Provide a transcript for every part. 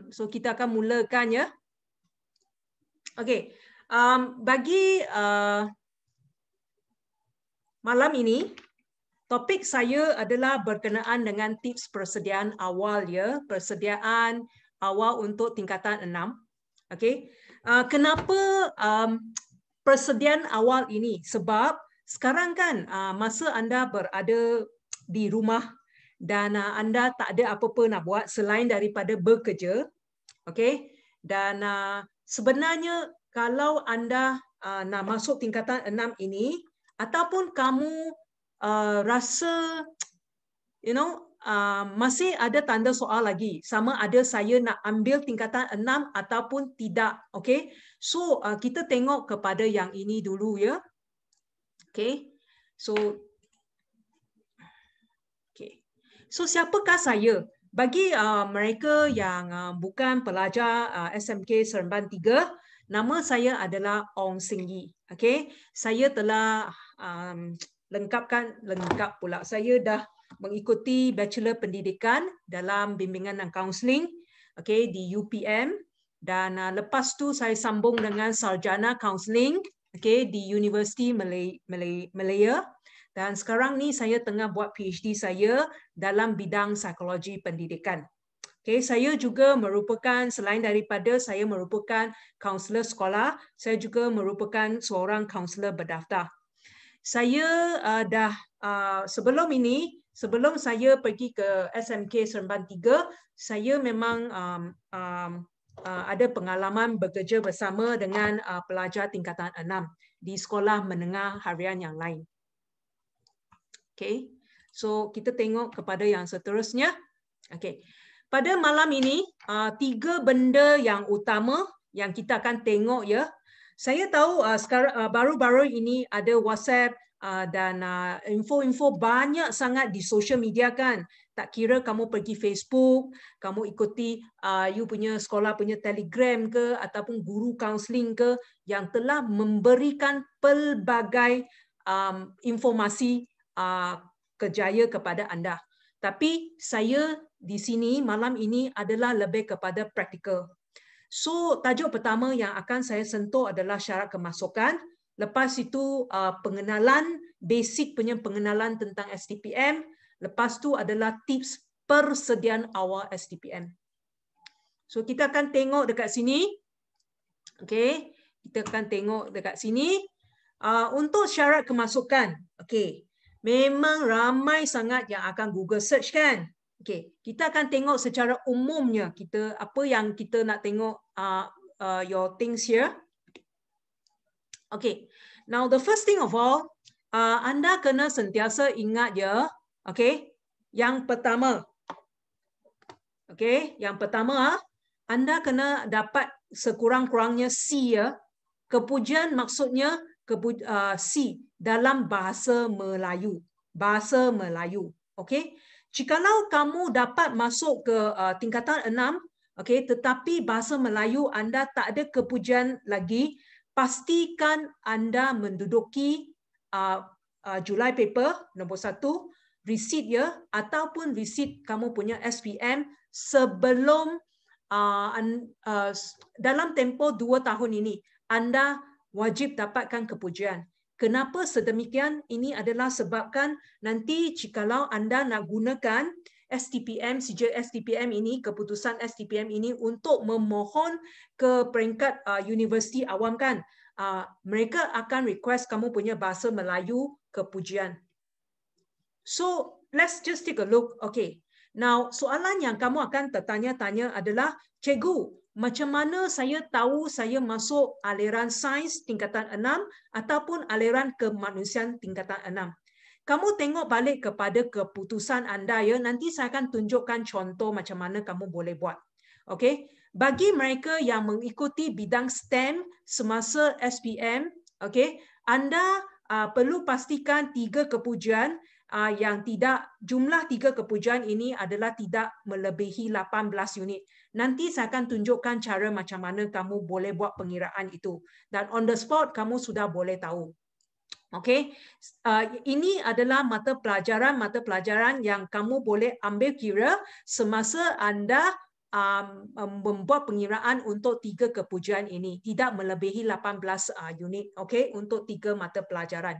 So kita akan mulakan ya. Okey. Bagi malam ini, topik saya adalah berkenaan dengan tips persediaan awal ya, persediaan awal untuk tingkatan 6. Okey. Kenapa persediaan awal ini? Sebab sekarang kan masa anda berada di rumah dan anda tak ada apa-apa nak buat selain daripada bekerja, okey? Dan sebenarnya kalau anda nak masuk tingkatan 6 ini, ataupun kamu rasa masih ada tanda soal lagi sama ada saya nak ambil tingkatan 6 ataupun tidak, okey? So kita tengok kepada yang ini dulu ya. Okey. So siapakah saya? Bagi mereka yang bukan pelajar SMK Seremban 3, nama saya adalah Ong Sing Yee. Okey, saya telah lengkap pula. Saya dah mengikuti Bachelor Pendidikan dalam Bimbingan dan Kaunseling, okey, di UPM, dan lepas tu saya sambung dengan Sarjana Kaunseling, okey, di Universiti Malaya. Dan sekarang ni saya tengah buat PhD saya dalam bidang psikologi pendidikan. Okay, saya juga merupakan, selain daripada saya merupakan kaunselor sekolah, saya juga merupakan seorang kaunselor berdaftar. Saya sebelum ini, sebelum saya pergi ke SMK Seremban 3, saya memang ada pengalaman bekerja bersama dengan pelajar tingkatan 6 di sekolah menengah harian yang lain. Okay, so kita tengok kepada yang seterusnya. Okay, pada malam ini 3 benda yang utama yang kita akan tengok ya. Saya tahu sekarang baru-baru ini ada WhatsApp dan info-info banyak sangat di social media kan. Tak kira kamu pergi Facebook, kamu ikuti you punya sekolah punya Telegram ke ataupun guru kaunseling ke yang telah memberikan pelbagai informasi kerjaya kepada anda. Tapi saya di sini malam ini adalah lebih kepada praktikal. So tajuk pertama yang akan saya sentuh adalah syarat kemasukan. Lepas itu pengenalan, basic punya pengenalan tentang STPM. Lepas tu adalah tips persediaan awal STPM. So kita akan tengok dekat sini. Okay, kita akan tengok dekat sini. Untuk syarat kemasukan. Okay. Memang ramai sangat yang akan Google search kan. Okay, kita akan tengok secara umumnya kita apa yang kita nak tengok your things here. Okay, now the first thing of all, anda kena sentiasa ingat ya. Okay, yang pertama. Okay, yang pertama anda kena dapat sekurang-kurangnya C ya. Kepujian maksudnya C dalam bahasa Melayu. Bahasa Melayu. Okey. Jikalau kamu dapat masuk ke tingkatan 6, okey, tetapi bahasa Melayu anda tak ada kepujian lagi, pastikan anda menduduki Julai paper nombor 1, receipt ya, ataupun receipt kamu punya SPM sebelum dalam tempoh 2 tahun ini. Anda wajib dapatkan kepujian. Kenapa sedemikian? Ini adalah sebabkan nanti jikalau anda nak gunakan STPM, sijil STPM ini, keputusan STPM ini untuk memohon ke peringkat universiti awam kan, mereka akan request kamu punya bahasa Melayu kepujian. So, let's just take a look. Okay. Now, soalan yang kamu akan tertanya-tanya adalah, cikgu, macam mana saya tahu saya masuk aliran sains tingkatan 6 ataupun aliran kemanusiaan tingkatan 6? Kamu tengok balik kepada keputusan anda ya. Nanti saya akan tunjukkan contoh macam mana kamu boleh buat. Okey. Bagi mereka yang mengikuti bidang STEM semasa SPM, okey, anda perlu pastikan 3 kepujian yang tidak, jumlah 3 kepujian ini adalah tidak melebihi 18 unit. Nanti saya akan tunjukkan cara macam mana kamu boleh buat pengiraan itu. Dan on the spot, kamu sudah boleh tahu. Okey, ini adalah mata pelajaran yang kamu boleh ambil kira semasa anda membuat pengiraan untuk 3 kepujian ini, tidak melebihi 18 unit, okey, untuk 3 mata pelajaran.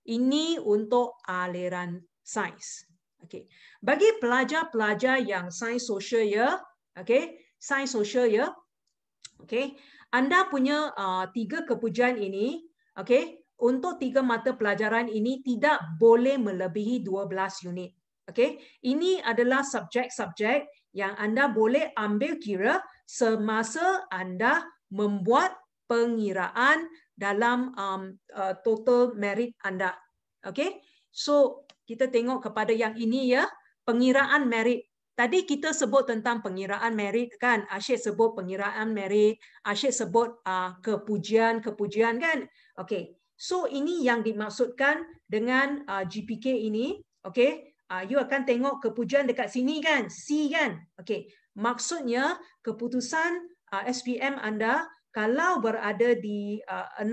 Ini untuk aliran sains. Okey. Bagi pelajar-pelajar yang sains sosial ya, okey, sains sosial ya, okey, anda punya 3 kepujian ini, okey, untuk 3 mata pelajaran ini tidak boleh melebihi 12 unit. Okey, ini adalah subjek-subjek yang anda boleh ambil kira semasa anda membuat pengiraan dalam total merit anda. Okey, so kita tengok kepada yang ini ya, pengiraan merit. Tadi kita sebut tentang pengiraan merit kan, Asyik sebut pengiraan merit, Asyik sebut kepujian kan. Okey. So ini yang dimaksudkan dengan GPK ini, okey. You akan tengok kepujian dekat sini kan, C kan. Okey. Maksudnya keputusan SPM anda kalau berada di 6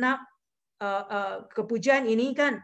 kepujian ini kan,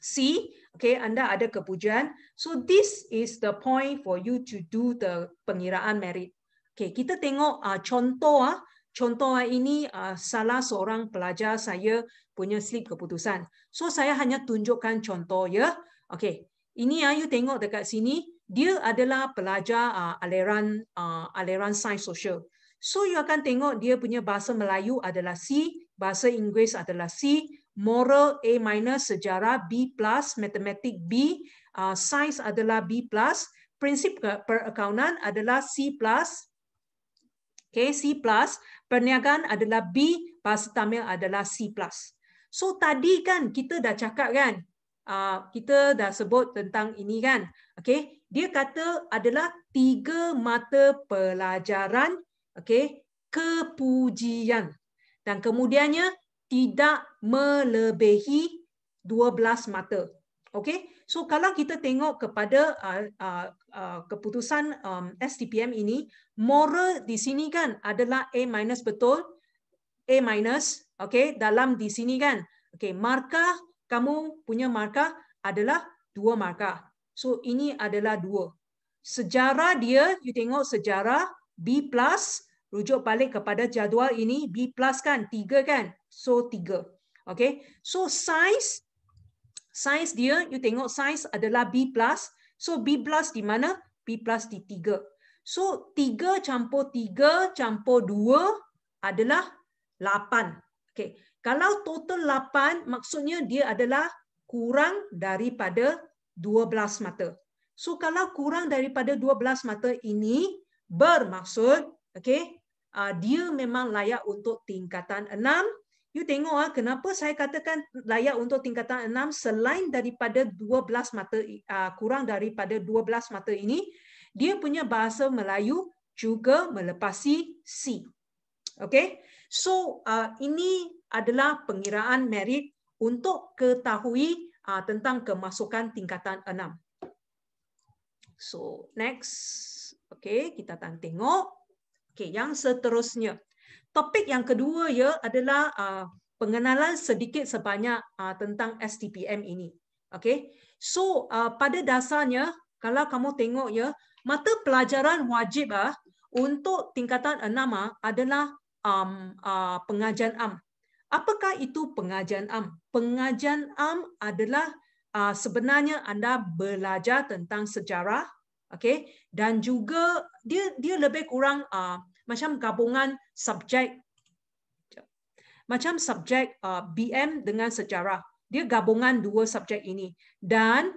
C, okay, anda ada kepujian. So this is the point for you to do the pengiraan merit. Okay, kita tengok contoh. Contoh ini salah seorang pelajar saya punya slip keputusan. So saya hanya tunjukkan contoh ya. Okay, ini you tengok dekat sini. Dia adalah pelajar aliran sains sosial. So you akan tengok dia punya bahasa Melayu adalah C, bahasa Inggeris adalah C, moral A-, sejarah B+, matematik B, sains adalah B+, prinsip perakaunan adalah C+, okay, C+, perniagaan adalah B, bahasa Tamil adalah C+. So tadi kan kita dah cakap kan, kita dah sebut tentang ini kan, okay, dia kata adalah 3 mata pelajaran, okay, kepujian, dan kemudiannya tidak melebihi 12 mata. Okey, so kalau kita tengok kepada keputusan STPM ini, moral di sini kan adalah A- betul, A-, okey, dalam di sini kan. Okey, markah kamu punya markah adalah 2 markah. So ini adalah 2. Sejarah dia, you tengok sejarah B+, rujuk balik kepada jadual ini B+ kan, 3 kan. So 3. Okay. So sains dia, you tengok sains adalah B+. So B+ di mana? B+ di 3. So 3 campur 3 campur 2 adalah 8. Okay. Kalau total 8, maksudnya dia adalah kurang daripada 12 mata. So kalau kurang daripada 12 mata ini bermaksud, okay, dia memang layak untuk tingkatan 6. You tengok kenapa saya katakan layak untuk tingkatan 6 selain daripada 12 mata, kurang daripada 12 mata ini, dia punya bahasa Melayu juga melepasi C. Okay, so ini adalah pengiraan merit untuk ketahui tentang kemasukan tingkatan 6. So next, okay, kita akan tengok. Okay, yang seterusnya. Topik yang kedua ya adalah pengenalan sedikit sebanyak tentang STPM ini. Okay, so pada dasarnya kalau kamu tengok ya, mata pelajaran wajib untuk tingkatan 6 adalah pengajian am. Apakah itu pengajian am? Pengajian am adalah sebenarnya anda belajar tentang sejarah, okay, dan juga dia lebih kurang macam gabungan subjek, macam subjek BM dengan sejarah. Dia gabungan 2 subjek ini, dan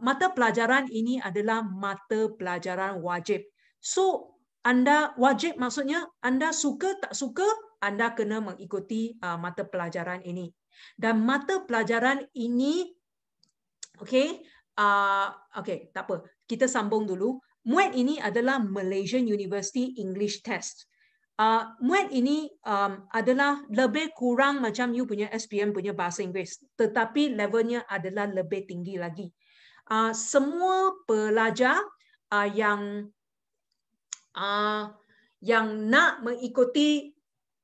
mata pelajaran ini adalah mata pelajaran wajib. So anda wajib maksudnya anda suka tak suka, anda kena mengikuti mata pelajaran ini. Dan mata pelajaran ini, okay, okay, tak apa, kita sambung dulu. MUET ini adalah Malaysian University English Test. MUET ini adalah lebih kurang macam you punya SPM punya bahasa Inggeris, tetapi levelnya adalah lebih tinggi lagi. Semua pelajar yang nak mengikuti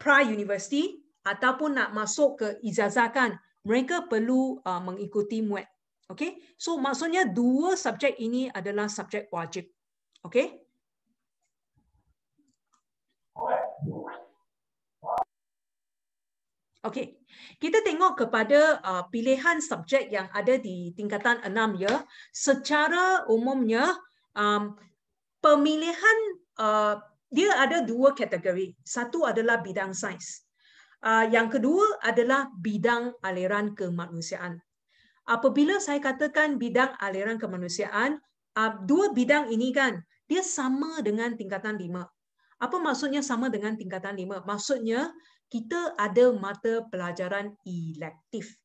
pra-university ataupun nak masuk ke ijazah kan, mereka perlu mengikuti MUET. Okay, so maksudnya dua subjek ini adalah subjek wajib. Okay. Okay, kita tengok kepada pilihan subjek yang ada di tingkatan 6 ya. Secara umumnya pemilihan dia ada dua kategori. Satu adalah bidang sains. Yang kedua adalah bidang aliran kemanusiaan. Apabila saya katakan bidang aliran kemanusiaan, dua bidang ini kan dia sama dengan tingkatan 5. Apa maksudnya sama dengan tingkatan 5? Maksudnya kita ada mata pelajaran elektif.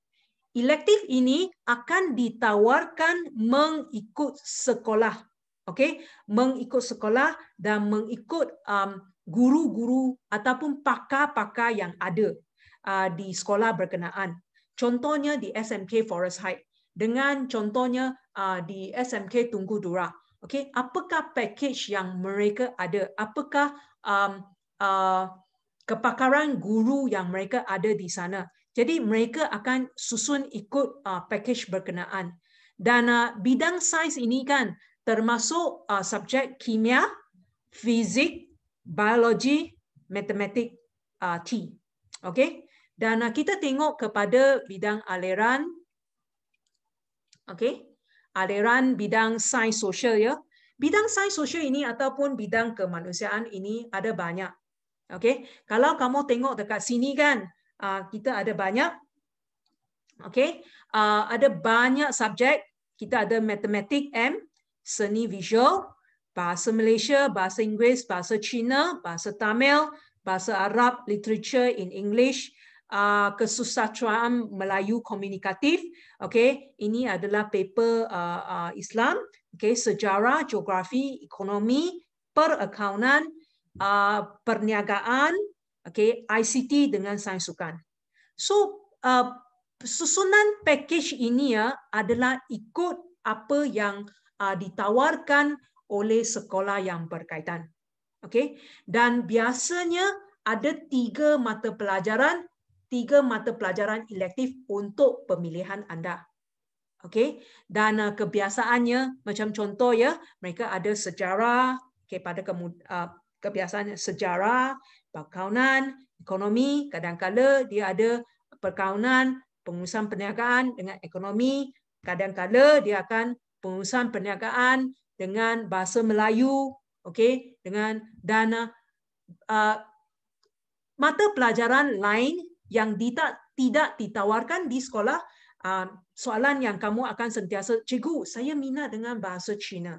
Elektif ini akan ditawarkan mengikut sekolah. Okey, mengikut sekolah dan mengikut guru-guru ataupun pakar-pakar yang ada di sekolah berkenaan. Contohnya di SMK Forest Heights dengan contohnya di SMK Tunku Dura. Okey, apakah package yang mereka ada? Apakah kepakaran guru yang mereka ada di sana? Jadi mereka akan susun ikut package berkenaan. Dan bidang sains ini kan termasuk subjek kimia, fizik, biologi, matematik, T. Okey? Dan kita tengok kepada bidang aliran, okey? Aliran bidang sains sosial ya. Bidang sains sosial ini ataupun bidang kemanusiaan ini ada banyak. Okey? Kalau kamu tengok dekat sini kan, kita ada banyak. Okey? Ada banyak subjek. Kita ada matematik M, seni visual, bahasa Malaysia, bahasa Inggeris, bahasa Cina, bahasa Tamil, bahasa Arab, literature in English, kesusastraan Melayu komunikatif. Okey, ini adalah paper Islam. Okey, sejarah, geografi, ekonomi, perakaunan, perniagaan, okey, ICT dengan sains sukan. So susunan package ini adalah ikut apa yang ditawarkan oleh sekolah yang berkaitan. Okey, dan biasanya ada 3 mata pelajaran elektif untuk pemilihan anda. Okey, dan kebiasaannya macam contoh ya, mereka ada sejarah, okey, pada kebiasaan sejarah, perkaunan, ekonomi, kadang-kala dia ada perkaunan, pengurusan perniagaan dengan ekonomi, kadang-kala dia akan pengurusan perniagaan dengan bahasa Melayu, okey, dengan dan mata pelajaran lain yang tidak ditawarkan di sekolah. Soalan yang kamu akan sentiasa, cikgu, saya minat dengan bahasa Cina.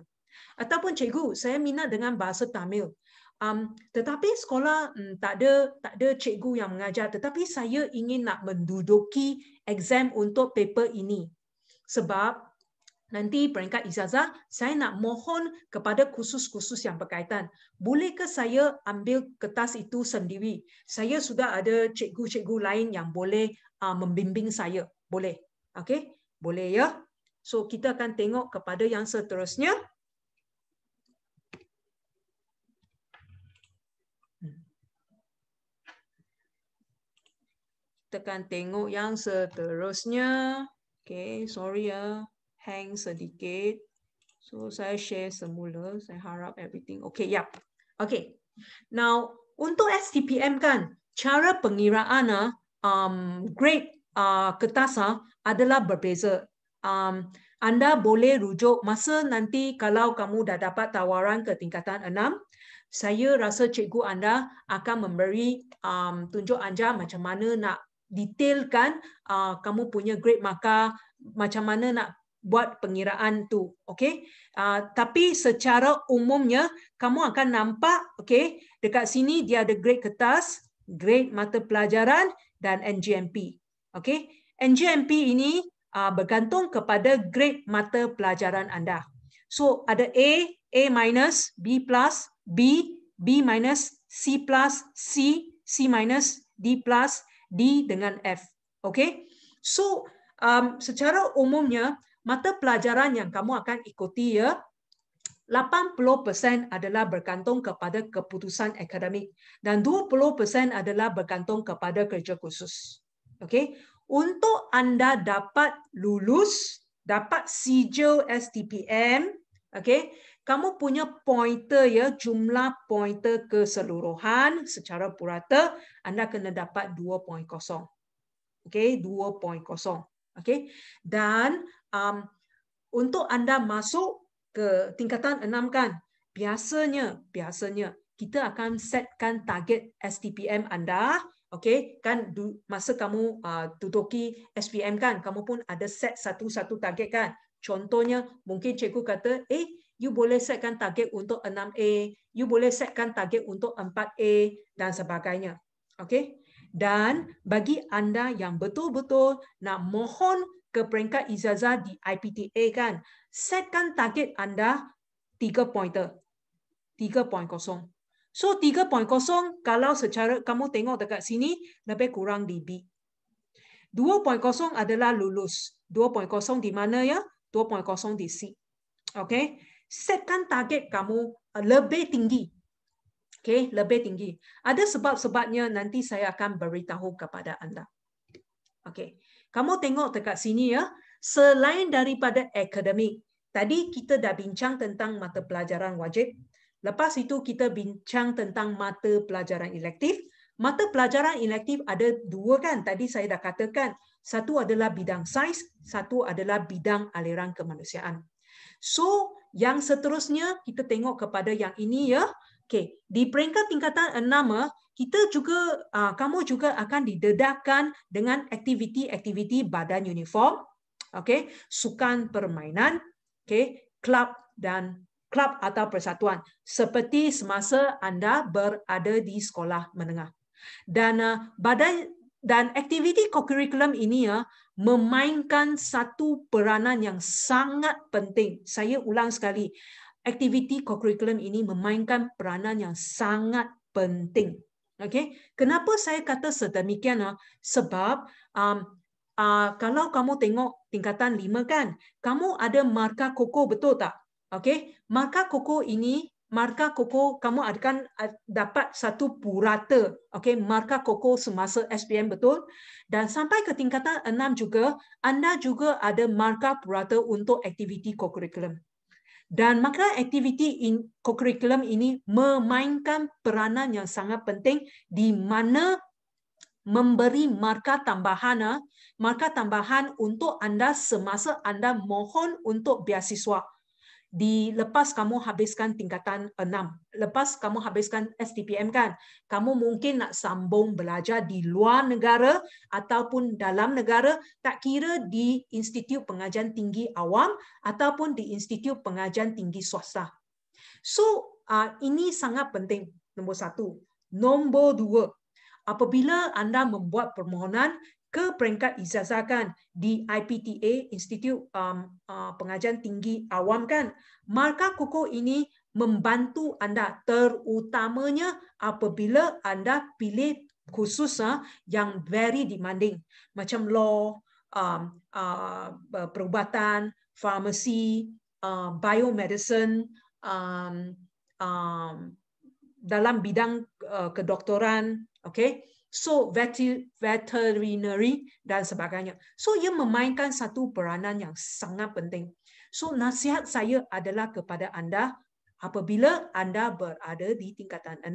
Ataupun cikgu, saya minat dengan bahasa Tamil. Tetapi sekolah tak ada cikgu yang mengajar, tetapi saya ingin nak menduduki exam untuk paper ini. Sebab nanti peringkat ijazah, saya nak mohon kepada kursus-kursus yang berkaitan. Bolehkah saya ambil kertas itu sendiri? Saya sudah ada cikgu-cikgu lain yang boleh membimbing saya. Boleh. Okey? Boleh ya? So, kita akan tengok kepada yang seterusnya. Kita akan tengok yang seterusnya. Okey, sorry ya. Hang sedikit. So, saya share semula. Saya harap everything. Okay, ya. Yeah. Okay. Now, untuk STPM kan, cara pengiraan grade kertas adalah berbeza. Anda boleh rujuk masa nanti kalau kamu dah dapat tawaran ke tingkatan 6, saya rasa cikgu anda akan memberi tunjuk anja macam mana nak detailkan kamu punya grade markah, macam mana nak buat pengiraan tu, okey? Tapi secara umumnya kamu akan nampak, okey, dekat sini dia ada grade kertas, grade mata pelajaran dan NGMP, okey? NGMP ini bergantung kepada grade mata pelajaran anda. So ada A minus, B plus, B minus, C plus, C minus, D plus, D dengan F, okey? So secara umumnya mata pelajaran yang kamu akan ikuti 80% adalah bergantung kepada keputusan akademik dan 20% adalah bergantung kepada kerja khusus. Okey, untuk anda dapat lulus, dapat sijil STPM, okay, kamu punya pointer ya, jumlah pointer keseluruhan secara purata anda kena dapat 2.0. Okay, 2.0. Okay, dan untuk anda masuk ke tingkatan 6 kan, biasanya kita akan setkan target STPM anda. Okay, kan masa kamu duduki SPM kan, kamu pun ada set satu-satu target kan. Contohnya, mungkin cikgu kata, you boleh setkan target untuk 6A, you boleh setkan target untuk 4A, dan sebagainya. Okay, dan bagi anda yang betul-betul nak mohon ke peringkat ijazah di IPTA kan, setkan target anda 3 pointer. 3.0. So 3.0 kalau secara kamu tengok dekat sini lebih kurang di B. 2.0 adalah lulus. 2.0 di mana ya? 2.0 di C. Okay? Setkan target kamu lebih tinggi. Okay? Lebih tinggi. Ada sebab-sebabnya nanti saya akan beritahu kepada anda. Okay. Kamu tengok dekat sini ya. Selain daripada akademik, tadi kita dah bincang tentang mata pelajaran wajib. Lepas itu kita bincang tentang mata pelajaran elektif. Mata pelajaran elektif ada dua kan, tadi saya dah katakan. Satu adalah bidang sains, satu adalah bidang aliran kemanusiaan. So, yang seterusnya kita tengok kepada yang ini ya. Okay. Di peringkat tingkatan 6, kita juga, kamu juga akan didedahkan dengan aktiviti-aktiviti badan uniform, okay, sukan permainan, okay, klub atau persatuan seperti semasa anda berada di sekolah menengah. Dan aktiviti kokurikulum ini ya memainkan satu peranan yang sangat penting. Saya ulang sekali, aktiviti kokurikulum ini memainkan peranan yang sangat penting. Okay? Kenapa saya kata sedemikian? Sebab kalau kamu tengok tingkatan 5 kan, kamu ada markah koko, betul tak? Okay, markah koko ini, markah koko kamu akan dapat satu purata. Okay, markah koko semasa SPM, betul? Dan sampai ke tingkatan 6 juga, anda juga ada markah purata untuk aktiviti kokurikulum. Dan maka aktiviti kokurikulum ini memainkan peranan yang sangat penting di mana memberi markah tambahan untuk anda semasa anda mohon untuk beasiswa. Lepas kamu habiskan tingkatan 6, lepas kamu habiskan STPM kan, kamu mungkin nak sambung belajar di luar negara ataupun dalam negara, tak kira di Institut Pengajian Tinggi Awam ataupun di Institut Pengajian Tinggi Swasta. So, ini sangat penting, nombor 1. Nombor 2, apabila anda membuat permohonan ke peringkat ijazah kan di IPTA, Institut Pengajian Tinggi Awam kan, markah koko ini membantu anda terutamanya apabila anda pilih khusus yang very demanding macam law, perubatan, farmasi, biomedicine, dalam bidang kedoktoran, okay? So veterinary dan sebagainya. So ia memainkan satu peranan yang sangat penting. So nasihat saya adalah kepada anda, apabila anda berada di tingkatan 6,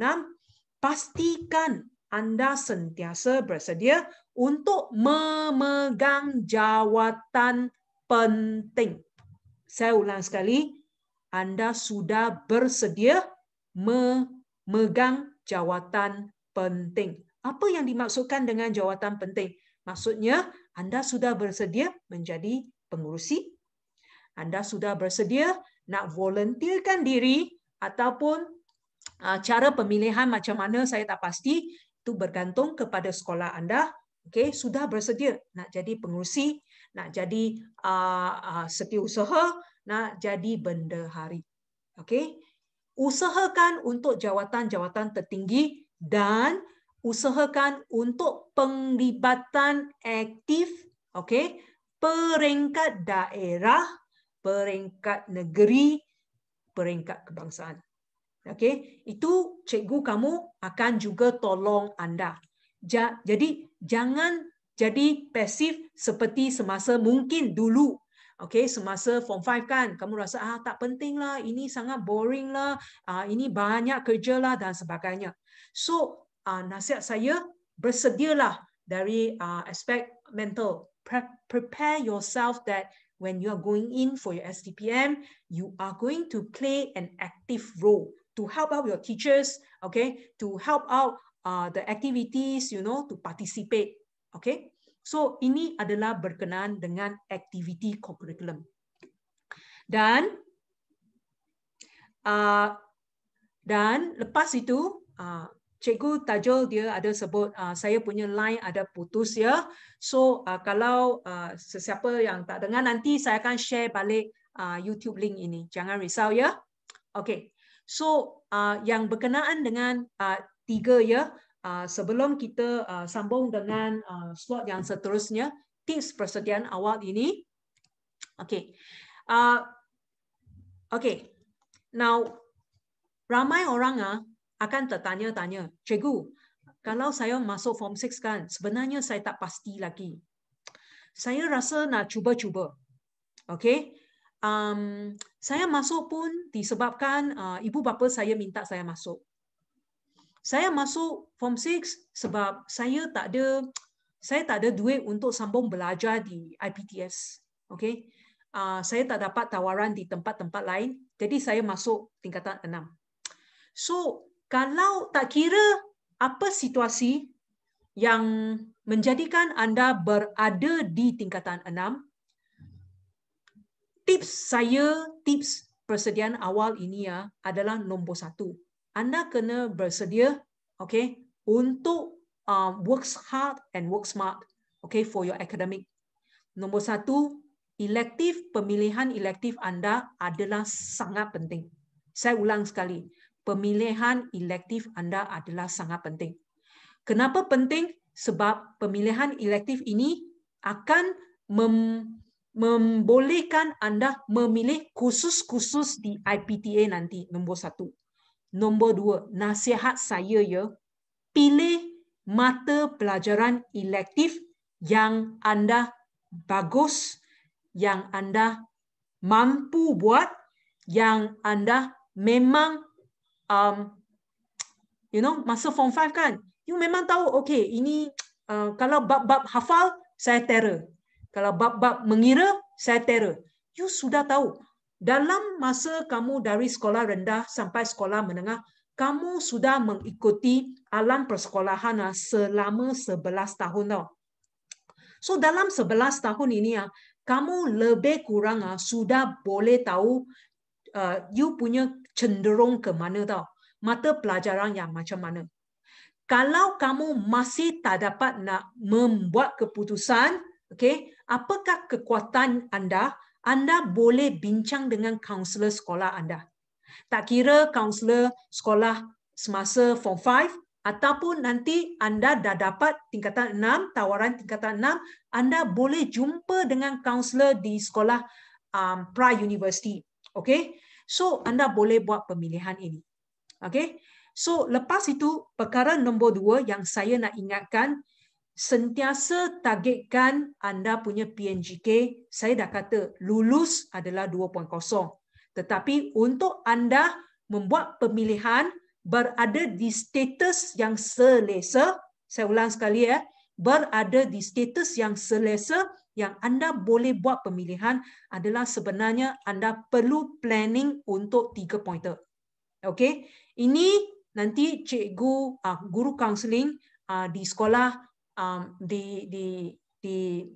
pastikan anda sentiasa bersedia untuk memegang jawatan penting. Saya ulang sekali, anda sudah bersedia memegang jawatan penting. Apa yang dimaksudkan dengan jawatan penting? Maksudnya, anda sudah bersedia menjadi pengurusi, anda sudah bersedia nak volunteerkan diri, ataupun cara pemilihan macam mana saya tak pasti, itu bergantung kepada sekolah anda. Okay, sudah bersedia nak jadi pengurusi, nak jadi setiausaha, nak jadi bendahari. Okay, usahakan untuk jawatan-jawatan tertinggi dan usahakan untuk penglibatan aktif, okay, peringkat daerah, peringkat negeri, peringkat kebangsaan. Okay, itu cikgu kamu akan juga tolong anda. Jadi jangan jadi pasif seperti semasa mungkin dulu. Okay, semasa form 5 kan, kamu rasa tak penting lah, ini sangat boring lah, ini banyak kerja lah dan sebagainya. So, nasihat saya, bersedialah dari aspek mental. Prepare yourself that when you are going in for your STPM, you are going to play an active role to help out your teachers, okay, to help out the activities, to participate. Okay, so ini adalah berkenaan dengan activity co-curriculum. Dan lepas itu, Cikgu Tajul dia ada sebut saya punya line ada putus ya. So kalau sesiapa yang tak dengar, nanti saya akan share balik YouTube link ini. Jangan risau ya. Okay. So yang berkenaan dengan 3 ya. Sebelum kita sambung dengan slot yang seterusnya, tips persediaan awal ini. Okay. Okay. Now, ramai orang akan tertanya-tanya, cikgu, kalau saya masuk form 6 kan, sebenarnya saya tak pasti lagi. Saya rasa nak cuba-cuba. Okay. Saya masuk pun disebabkan ibu bapa saya minta saya masuk. Saya masuk form 6 sebab saya tak ada duit untuk sambung belajar di IPTS. Okay. Saya tak dapat tawaran di tempat-tempat lain, jadi saya masuk tingkatan 6. So, kalau tak kira apa situasi yang menjadikan anda berada di tingkatan 6, tips persediaan awal ini adalah nombor 1. Anda kena bersedia, okay, untuk work hard and work smart, okay, for your academic. Nombor 1, pemilihan elektif anda adalah sangat penting. Saya ulang sekali, pemilihan elektif anda adalah sangat penting. Kenapa penting? Sebab pemilihan elektif ini akan membolehkan anda memilih khusus-khusus di IPTA nanti, nombor 1. Nombor 2, nasihat saya ya, pilih mata pelajaran elektif yang anda bagus, yang anda mampu buat, yang anda memang masa form 5 kan, you memang tahu, okay, ini kalau bab-bab hafal, saya terror. Kalau bab-bab mengira, saya terror. You sudah tahu. Dalam masa kamu dari sekolah rendah sampai sekolah menengah, kamu sudah mengikuti alam persekolahan selama 11 tahun tau. So dalam 11 tahun ini kamu lebih kurang sudah boleh tahu you punya cenderung ke mana tau. Mata pelajaran yang macam mana. Kalau kamu masih tak dapat nak membuat keputusan, okay, apakah kekuatan anda? Anda boleh bincang dengan kaunselor sekolah anda. Tak kira kaunselor sekolah semasa form 5 ataupun nanti anda dah dapat tingkatan 6, tawaran tingkatan 6, anda boleh jumpa dengan kaunselor di sekolah pra-university. Okay? So, anda boleh buat pemilihan ini. Okay? So, lepas itu, perkara nombor 2 yang saya nak ingatkan, sentiasa targetkan anda punya PNGK. Saya dah kata, lulus adalah 2.0. Tetapi untuk anda membuat pemilihan berada di status yang selesa, saya ulang sekali berada di status yang selesa, yang anda boleh buat pemilihan adalah sebenarnya anda perlu planning untuk 3 pointer. Okay? Ini nanti cikgu, guru kaunseling di sekolah,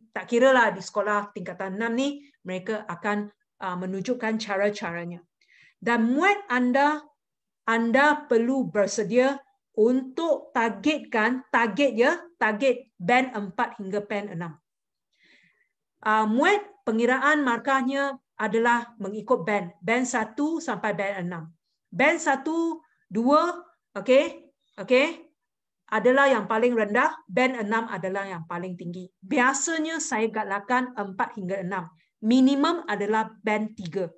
tak kira lah di sekolah tingkatan 6 ni, mereka akan menunjukkan cara-caranya. Dan muat anda perlu bersedia untuk target band 4 hingga band 6. Muat pengiraan markahnya adalah mengikut band 1 sampai band 6. Band 1, 2, okay, adalah yang paling rendah, band 6 adalah yang paling tinggi. Biasanya saya galakkan 4 hingga 6. Minimum adalah band 3.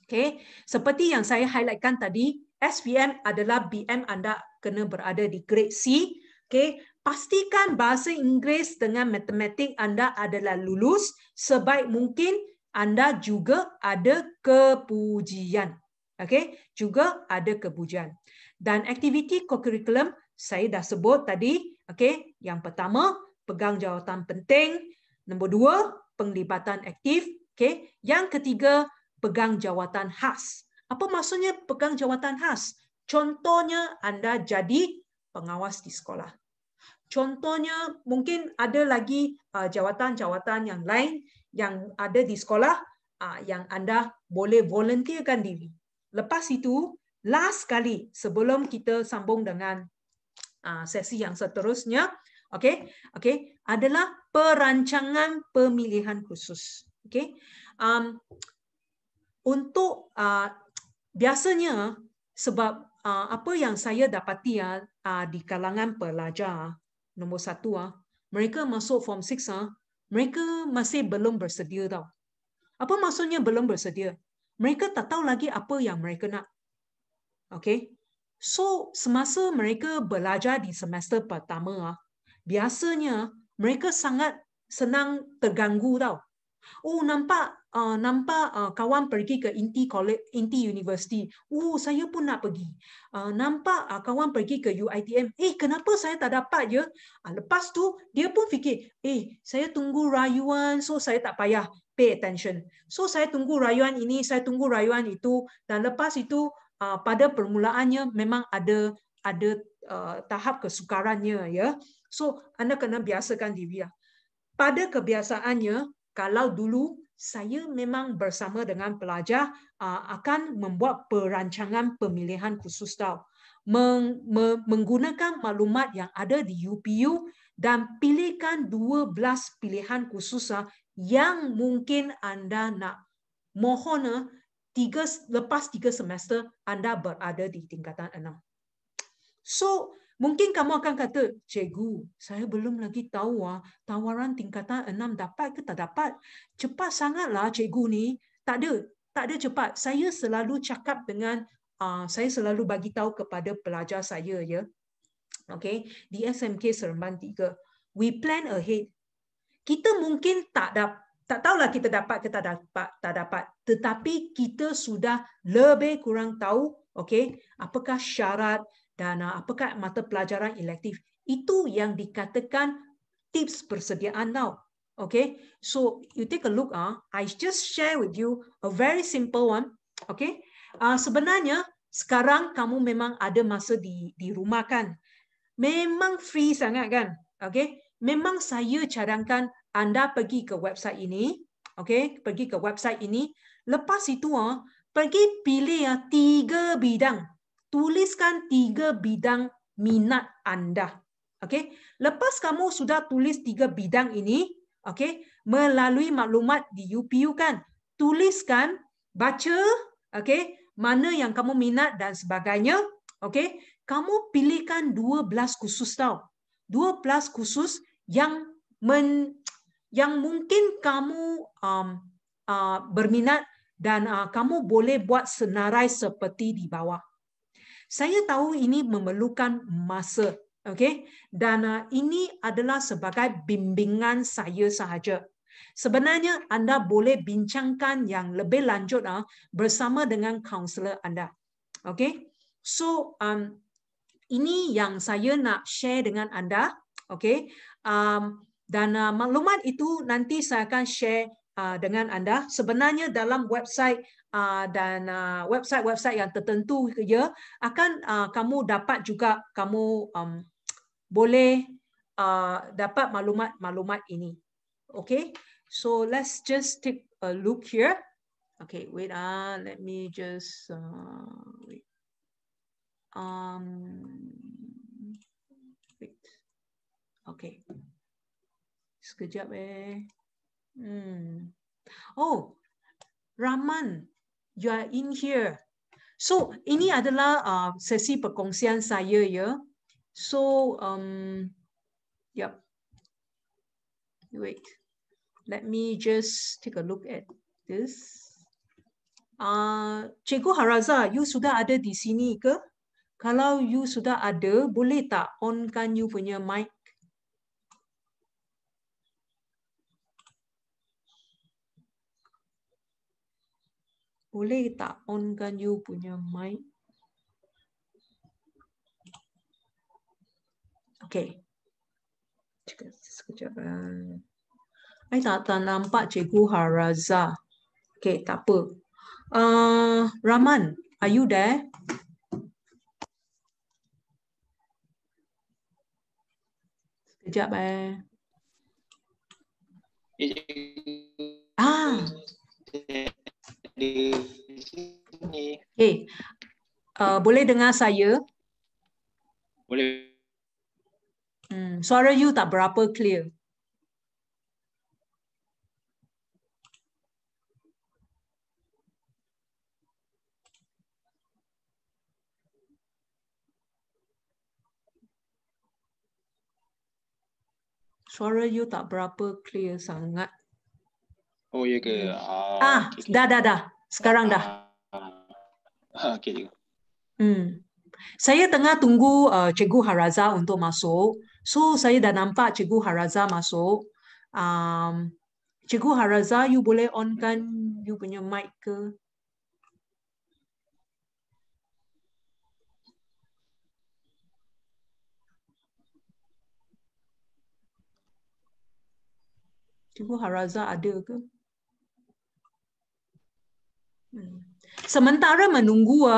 Okay, seperti yang saya highlightkan tadi, SPM adalah BM anda kena berada di grade C. Okay, pastikan bahasa Inggeris dengan matematik anda adalah lulus. Sebaik mungkin anda juga ada kepujian. Okay? Juga ada kepujian. Dan aktiviti co-curriculum saya dah sebut tadi. Okay? Yang pertama, pegang jawatan penting. Nombor 2, penglibatan aktif. Okay? Yang ketiga, pegang jawatan khas. Apa maksudnya pegang jawatan khas? Contohnya anda jadi pengawas di sekolah. Contohnya mungkin ada lagi jawatan-jawatan yang lain yang ada di sekolah yang anda boleh volunteerkan diri. Lepas itu, last kali sebelum kita sambung dengan sesi yang seterusnya, okay, adalah perancangan pemilihan khusus. Okay, untuk biasanya sebab apa yang saya dapati di kalangan pelajar, nombor 1, mereka masuk form 6, mereka masih belum bersedia tau. Apa maksudnya belum bersedia? Mereka tak tahu lagi apa yang mereka nak. Okay? So, semasa mereka belajar di semester pertama, biasanya mereka sangat senang terganggu tau. Oh, nampak kawan pergi ke Inti College, Inti University. Oh, saya pun nak pergi. Nampak kawan pergi ke UiTM. Kenapa saya tak dapat je? Lepas tu, dia pun fikir, saya tunggu rayuan, so saya tak payah pay attention. So, saya tunggu rayuan ini, saya tunggu rayuan itu. Dan lepas itu, pada permulaannya memang ada tahap kesukarannya. Ya. So, anda kena biasakan diri. Pada kebiasaannya, kalau dulu saya memang bersama dengan pelajar akan membuat perancangan pemilihan khusus tau. Menggunakan maklumat yang ada di UPU dan pilihkan 12 pilihan khusus yang mungkin anda nak. Mohon lepas 3 semester anda berada di tingkatan 6. So, mungkin kamu akan kata, cikgu, saya belum lagi tahu tawaran tingkatan 6 dapat ke tak dapat. Cepat sangatlah cikgu ni. Tak ada cepat. Saya selalu cakap dengan, saya selalu bagi tahu kepada pelajar saya, ya. Okay, di SMK Seremban 3, we plan ahead. Kita mungkin tak tahulah kita dapat ke tak dapat. Tetapi kita sudah lebih kurang tahu, okay, apakah syarat, dan apakah mata pelajaran elektif. Itu yang dikatakan tips persediaan tau. Okay, so you take a look. I just share with you a very simple one. Okay, sebenarnya sekarang kamu memang ada masa di rumah kan. Memang free sangat kan. Okay, memang saya cadangkan anda pergi ke website ini. Okay, pergi ke website ini. Lepas itu pergi pilih 3 bidang. Tuliskan 3 bidang minat anda. Okay? Lepas kamu sudah tulis 3 bidang ini, okay, melalui maklumat di UPU kan, tuliskan, baca, okay, mana yang kamu minat dan sebagainya. Okay? Kamu pilihkan 12 khusus tau. 12 khusus yang mungkin kamu berminat dan kamu boleh buat senarai seperti di bawah. Saya tahu ini memerlukan masa, okay? Dan ini adalah sebagai bimbingan saya sahaja. Sebenarnya anda boleh bincangkan yang lebih lanjut bersama dengan kaunselor anda, okay? So ini yang saya nak share dengan anda, okay? Dan maklumat itu nanti saya akan share dengan anda. Sebenarnya dalam website dan website-website yang tertentu ya akan kamu dapat juga kamu boleh dapat maklumat ini. Okay, so let's just take a look here. Okay, wait. Let me just wait. Wait. Okay. Sekejap Oh, Rahman, you are in here. So, ini adalah sesi perkongsian saya ya. So, yep. Wait. Let me just take a look at this. Cikgu Haraza, you sudah ada di sini ke? Kalau you sudah ada, boleh tak onkan you punya mic? Boleh tak onkan you punya mic? Okay. Sekejap. I tak nampak Cikgu Haraza. Okay, tak apa. Rahman, are you there? Sekejap Okay. Boleh dengar saya? Boleh. Suara you tak berapa clear. Suara you tak berapa clear sangat. Oh, ya ke? Okay. Dah. Sekarang dah. Okey. Saya tengah tunggu Cikgu Haraza untuk masuk. So, saya dah nampak Cikgu Haraza masuk. Cikgu Haraza, you boleh onkan you punya mic ke? Cikgu Haraza ada ke? Sementara menunggu,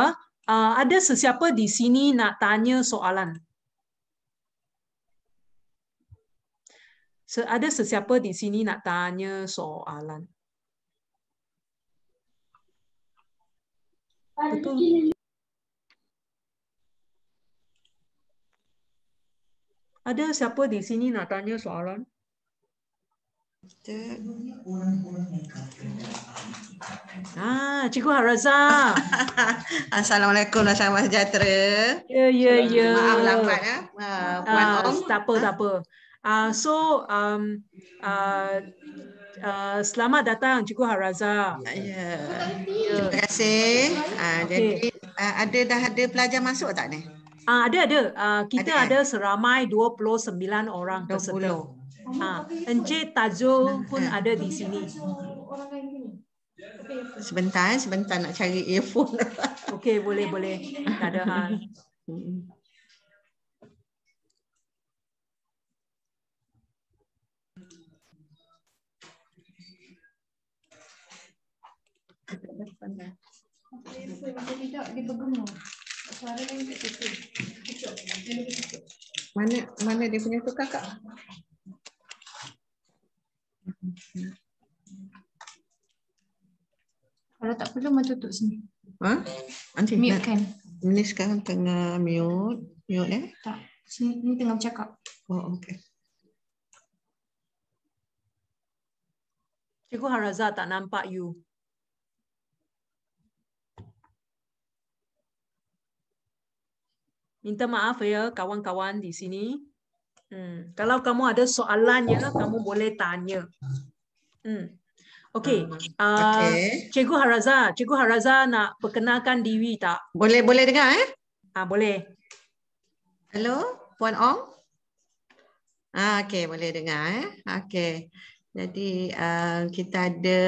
ada sesiapa di sini nak tanya soalan? Ada sesiapa di sini nak tanya soalan? Betul? Ada siapa di sini nak tanya soalan? Cikgu Haraza. Assalamualaikum, salam sejahtera. Ya. Maaf lambat Puan Ong. Tak apa. Selamat datang Cikgu Haraza. Ya. Terima kasih. Jadi dah ada pelajar masuk tak ni? Ada. Kita ada seramai 29 orang peserta. 20. Encik Tajul pun ada di sini. Sebentar nak cari earphone. Okey, boleh. Tak ada hal. Mana dia punya tu kakak? Kalau tak perlu mau tutup sini. Mute kan? Ini sekarang tengah mute Tak. Sini tengah bercakap. Oh, okey. Cikgu Haraza tak nampak you. Minta maaf ya kawan-kawan di sini. Kalau kamu ada soalannya, kamu boleh tanya. Okey. Cikgu Haraza nak perkenalkan diri tak? Boleh dengar Boleh. Hello, Puan Ong? Okey, boleh dengar Okey. Jadi kita ada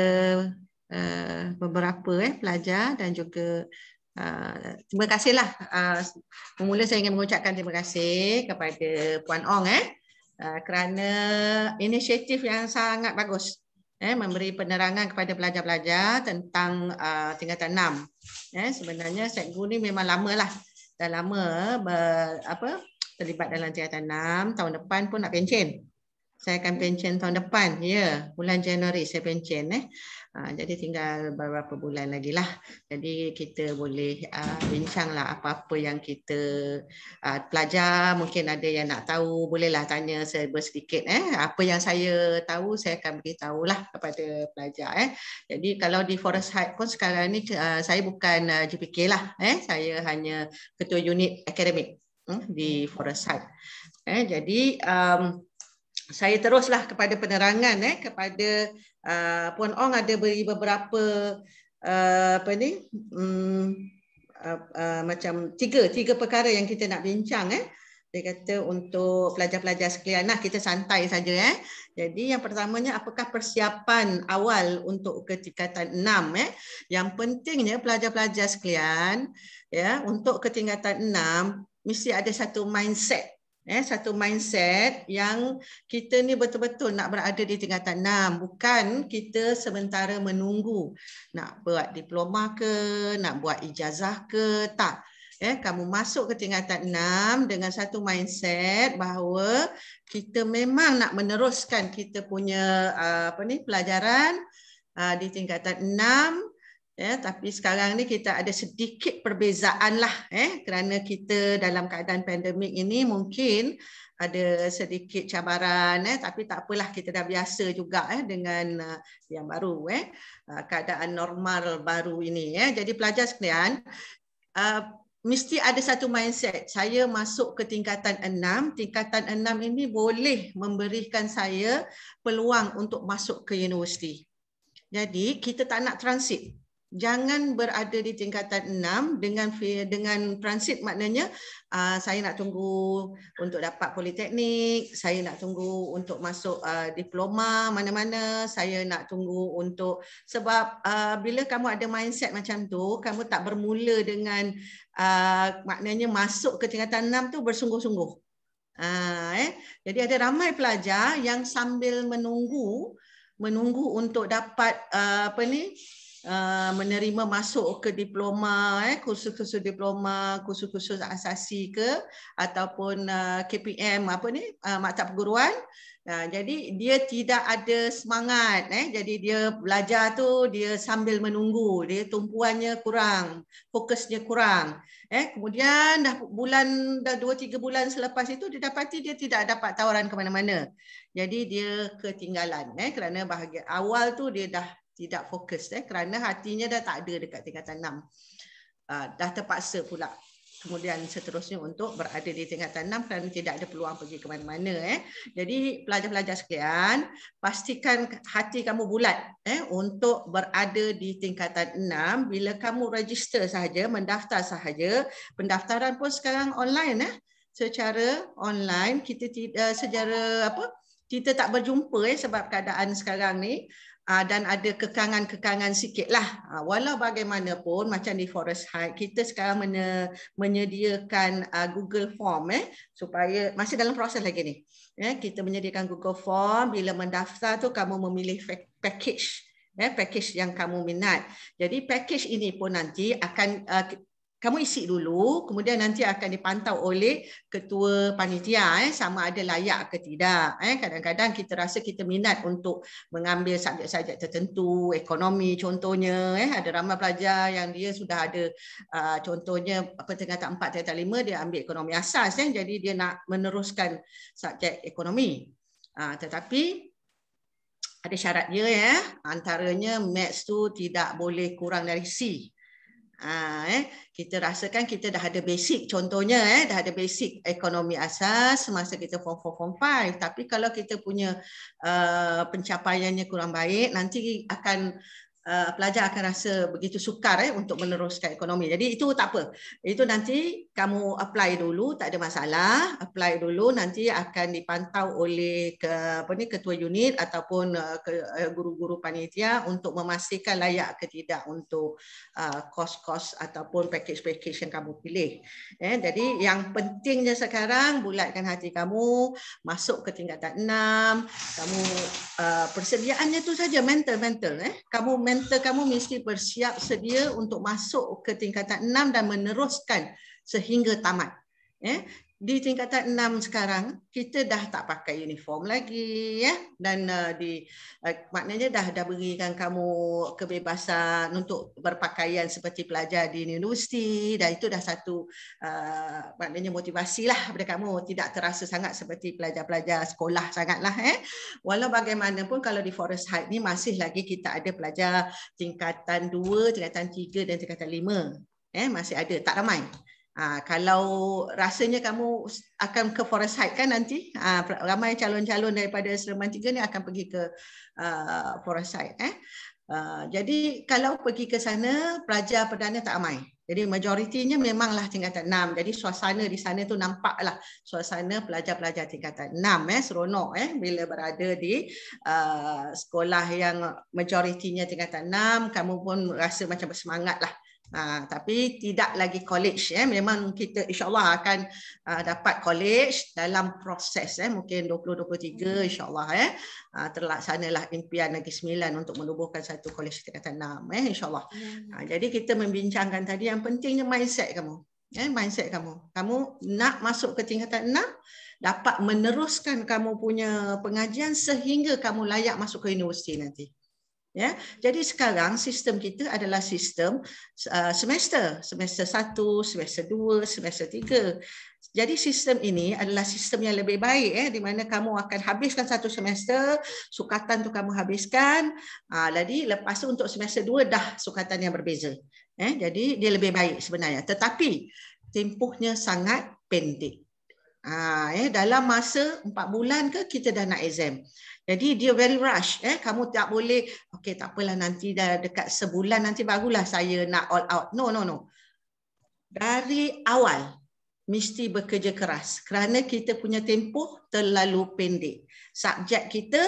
beberapa pelajar dan juga terima kasihlah. Bermula saya ingin mengucapkan terima kasih kepada Puan Ong kerana inisiatif yang sangat bagus memberi penerangan kepada pelajar-pelajar tentang tingkatan 6. Sebenarnya cikgu ni memang dah lama terlibat dalam tingkatan 6. Tahun depan pun nak pencen. Saya akan pencen tahun depan. Ya, bulan Januari saya pencen. Jadi tinggal beberapa bulan lagi lah. Jadi kita boleh bincanglah apa-apa yang kita pelajar. Mungkin ada yang nak tahu, bolehlah tanya sedikit. Apa yang saya tahu, saya akan beritahulah kepada pelajar. Jadi kalau di Forest Heights pun sekarang ni saya bukan GPK lah. Saya hanya ketua unit akademik di Forest Heights. Jadi saya teruslah kepada penerangan kepada Puan Ong ada beri beberapa macam tiga perkara yang kita nak bincang. Dia kata untuk pelajar-pelajar sekalian kita santai saja Jadi yang pertamanya, apakah persiapan awal untuk ke tingkatan 6? Yang pentingnya pelajar-pelajar sekalian, ya, untuk ke tingkatan 6 mesti ada satu mindset. Satu mindset yang kita ni betul-betul nak berada di tingkatan 6. Bukan kita sementara menunggu nak buat diploma ke, nak buat ijazah ke, tak. Kamu masuk ke tingkatan 6 dengan satu mindset bahawa kita memang nak meneruskan kita punya pelajaran di tingkatan 6. Tapi sekarang ni kita ada sedikit perbezaan lah, kerana kita dalam keadaan pandemik ini mungkin ada sedikit cabaran, tapi tak apalah, kita dah biasa juga dengan yang baru, keadaan normal baru ini. Jadi pelajar sekalian, mesti ada satu mindset. Saya masuk ke tingkatan 6. Tingkatan 6 ini boleh memberikan saya peluang untuk masuk ke universiti. Jadi kita tak nak transit. Jangan berada di tingkatan 6 dengan transit, maknanya saya nak tunggu untuk dapat politeknik, saya nak tunggu untuk masuk diploma mana-mana, saya nak tunggu untuk, sebab bila kamu ada mindset macam tu, kamu tak bermula dengan maknanya masuk ke tingkatan 6 tu bersungguh-sungguh. Jadi ada ramai pelajar yang sambil menunggu untuk dapat menerima masuk ke diploma, kursus-kursus diploma, kursus-kursus asasi ke, ataupun KPM maktab perguruan. Jadi dia tidak ada semangat, jadi dia belajar tu dia sambil menunggu, dia tumpuannya kurang, fokusnya kurang. Kemudian dah 2-3 bulan selepas itu dia dapati dia tidak dapat tawaran ke mana-mana. Jadi dia ketinggalan, kerana bahagian awal tu dia dah tidak fokus, kerana hatinya dah tak ada dekat tingkatan 6. Dah terpaksa pula kemudian seterusnya untuk berada di tingkatan 6 kerana tidak ada peluang pergi ke mana-mana. Jadi pelajar-pelajar sekalian, pastikan hati kamu bulat untuk berada di tingkatan 6. Bila kamu register sahaja, mendaftar sahaja, pendaftaran pun sekarang online, secara online. Kita kita tak berjumpa sebab keadaan sekarang ni. Dan ada kekangan-kekangan sikit lah. Walau bagaimanapun, macam di Forest Heights, kita sekarang menyediakan Google Form supaya, masih dalam proses lagi ni. Kita menyediakan Google Form, bila mendaftar tu kamu memilih package. Package yang kamu minat. Jadi package ini pun nanti akan kamu isi dulu, kemudian nanti akan dipantau oleh ketua panitia sama ada layak ke tidak. Kadang-kadang kita rasa kita minat untuk mengambil subjek-subjek tertentu, ekonomi contohnya. Ada ramai pelajar yang dia sudah ada contohnya tingkatan 4, tingkatan 5 dia ambil ekonomi asas, jadi dia nak meneruskan subjek ekonomi. Tetapi ada syarat dia, antaranya maths tu tidak boleh kurang dari C. Kita rasakan kita dah ada basic, contohnya dah ada basic ekonomi asas semasa kita form 4, form 5. Tapi kalau kita punya pencapaiannya kurang baik, nanti akan pelajar akan rasa begitu sukar untuk meneruskan ekonomi. Jadi itu tak apa. Itu nanti kamu apply dulu, tak ada masalah. Apply dulu, nanti akan dipantau oleh ketua unit ataupun guru-guru panitia untuk memastikan layak ke tidak untuk kos-kos ataupun package-package yang kamu pilih. Jadi yang pentingnya sekarang, bulatkan hati kamu, masuk ke tingkatan 6. Kamu persediaannya tu saja, mental. Kamu mesti bersiap sedia untuk masuk ke tingkatan 6 dan meneruskan sehingga tamat. Di tingkatan 6 sekarang kita dah tak pakai uniform lagi, dan maknanya dah berikan kamu kebebasan untuk berpakaian seperti pelajar di universiti, dan itu dah satu maknanya motivasi lah kepada kamu, tidak terasa sangat seperti pelajar-pelajar sekolah sangatlah. Walau bagaimanapun kalau di Forest Heights ni masih lagi kita ada pelajar tingkatan 2, tingkatan 3 dan tingkatan 5. Masih ada, tak ramai. Kalau rasanya kamu akan ke Forest Heights kan nanti, ramai calon-calon daripada Seremban 3 ni akan pergi ke Forest Heights. Jadi kalau pergi ke sana, pelajar perdana tak ramai. Jadi majoritinya memanglah tingkatan 6. Jadi suasana di sana tu nampaklah suasana pelajar-pelajar tingkatan 6 seronok bila berada di sekolah yang majoritinya tingkatan 6, kamu pun rasa macam bersemangatlah. Tapi tidak lagi college memang kita insyaAllah akan dapat college dalam proses mungkin 2023 insyaAllah terlaksanalah impian Negeri Sembilan untuk menubuhkan satu college tingkatan 6 insyaAllah. Jadi kita membincangkan tadi yang pentingnya mindset kamu. Mindset kamu. Kamu nak masuk ke tingkatan 6, dapat meneruskan kamu punya pengajian sehingga kamu layak masuk ke universiti nanti. Ya, jadi sekarang sistem kita adalah sistem semester 1, semester 2, semester 3. Jadi sistem ini adalah sistem yang lebih baik di mana kamu akan habiskan satu semester, sukatan tu kamu habiskan. Jadi lepas tu untuk semester 2 dah sukatan yang berbeza. Jadi dia lebih baik sebenarnya. Tetapi tempohnya sangat pendek. Dalam masa 4 bulan ke kita dah nak exam. Jadi dia very rush. Kamu tak boleh, okey tak apalah nanti dah dekat sebulan nanti barulah saya nak all out. No. Dari awal mesti bekerja keras kerana kita punya tempoh terlalu pendek. Subjek kita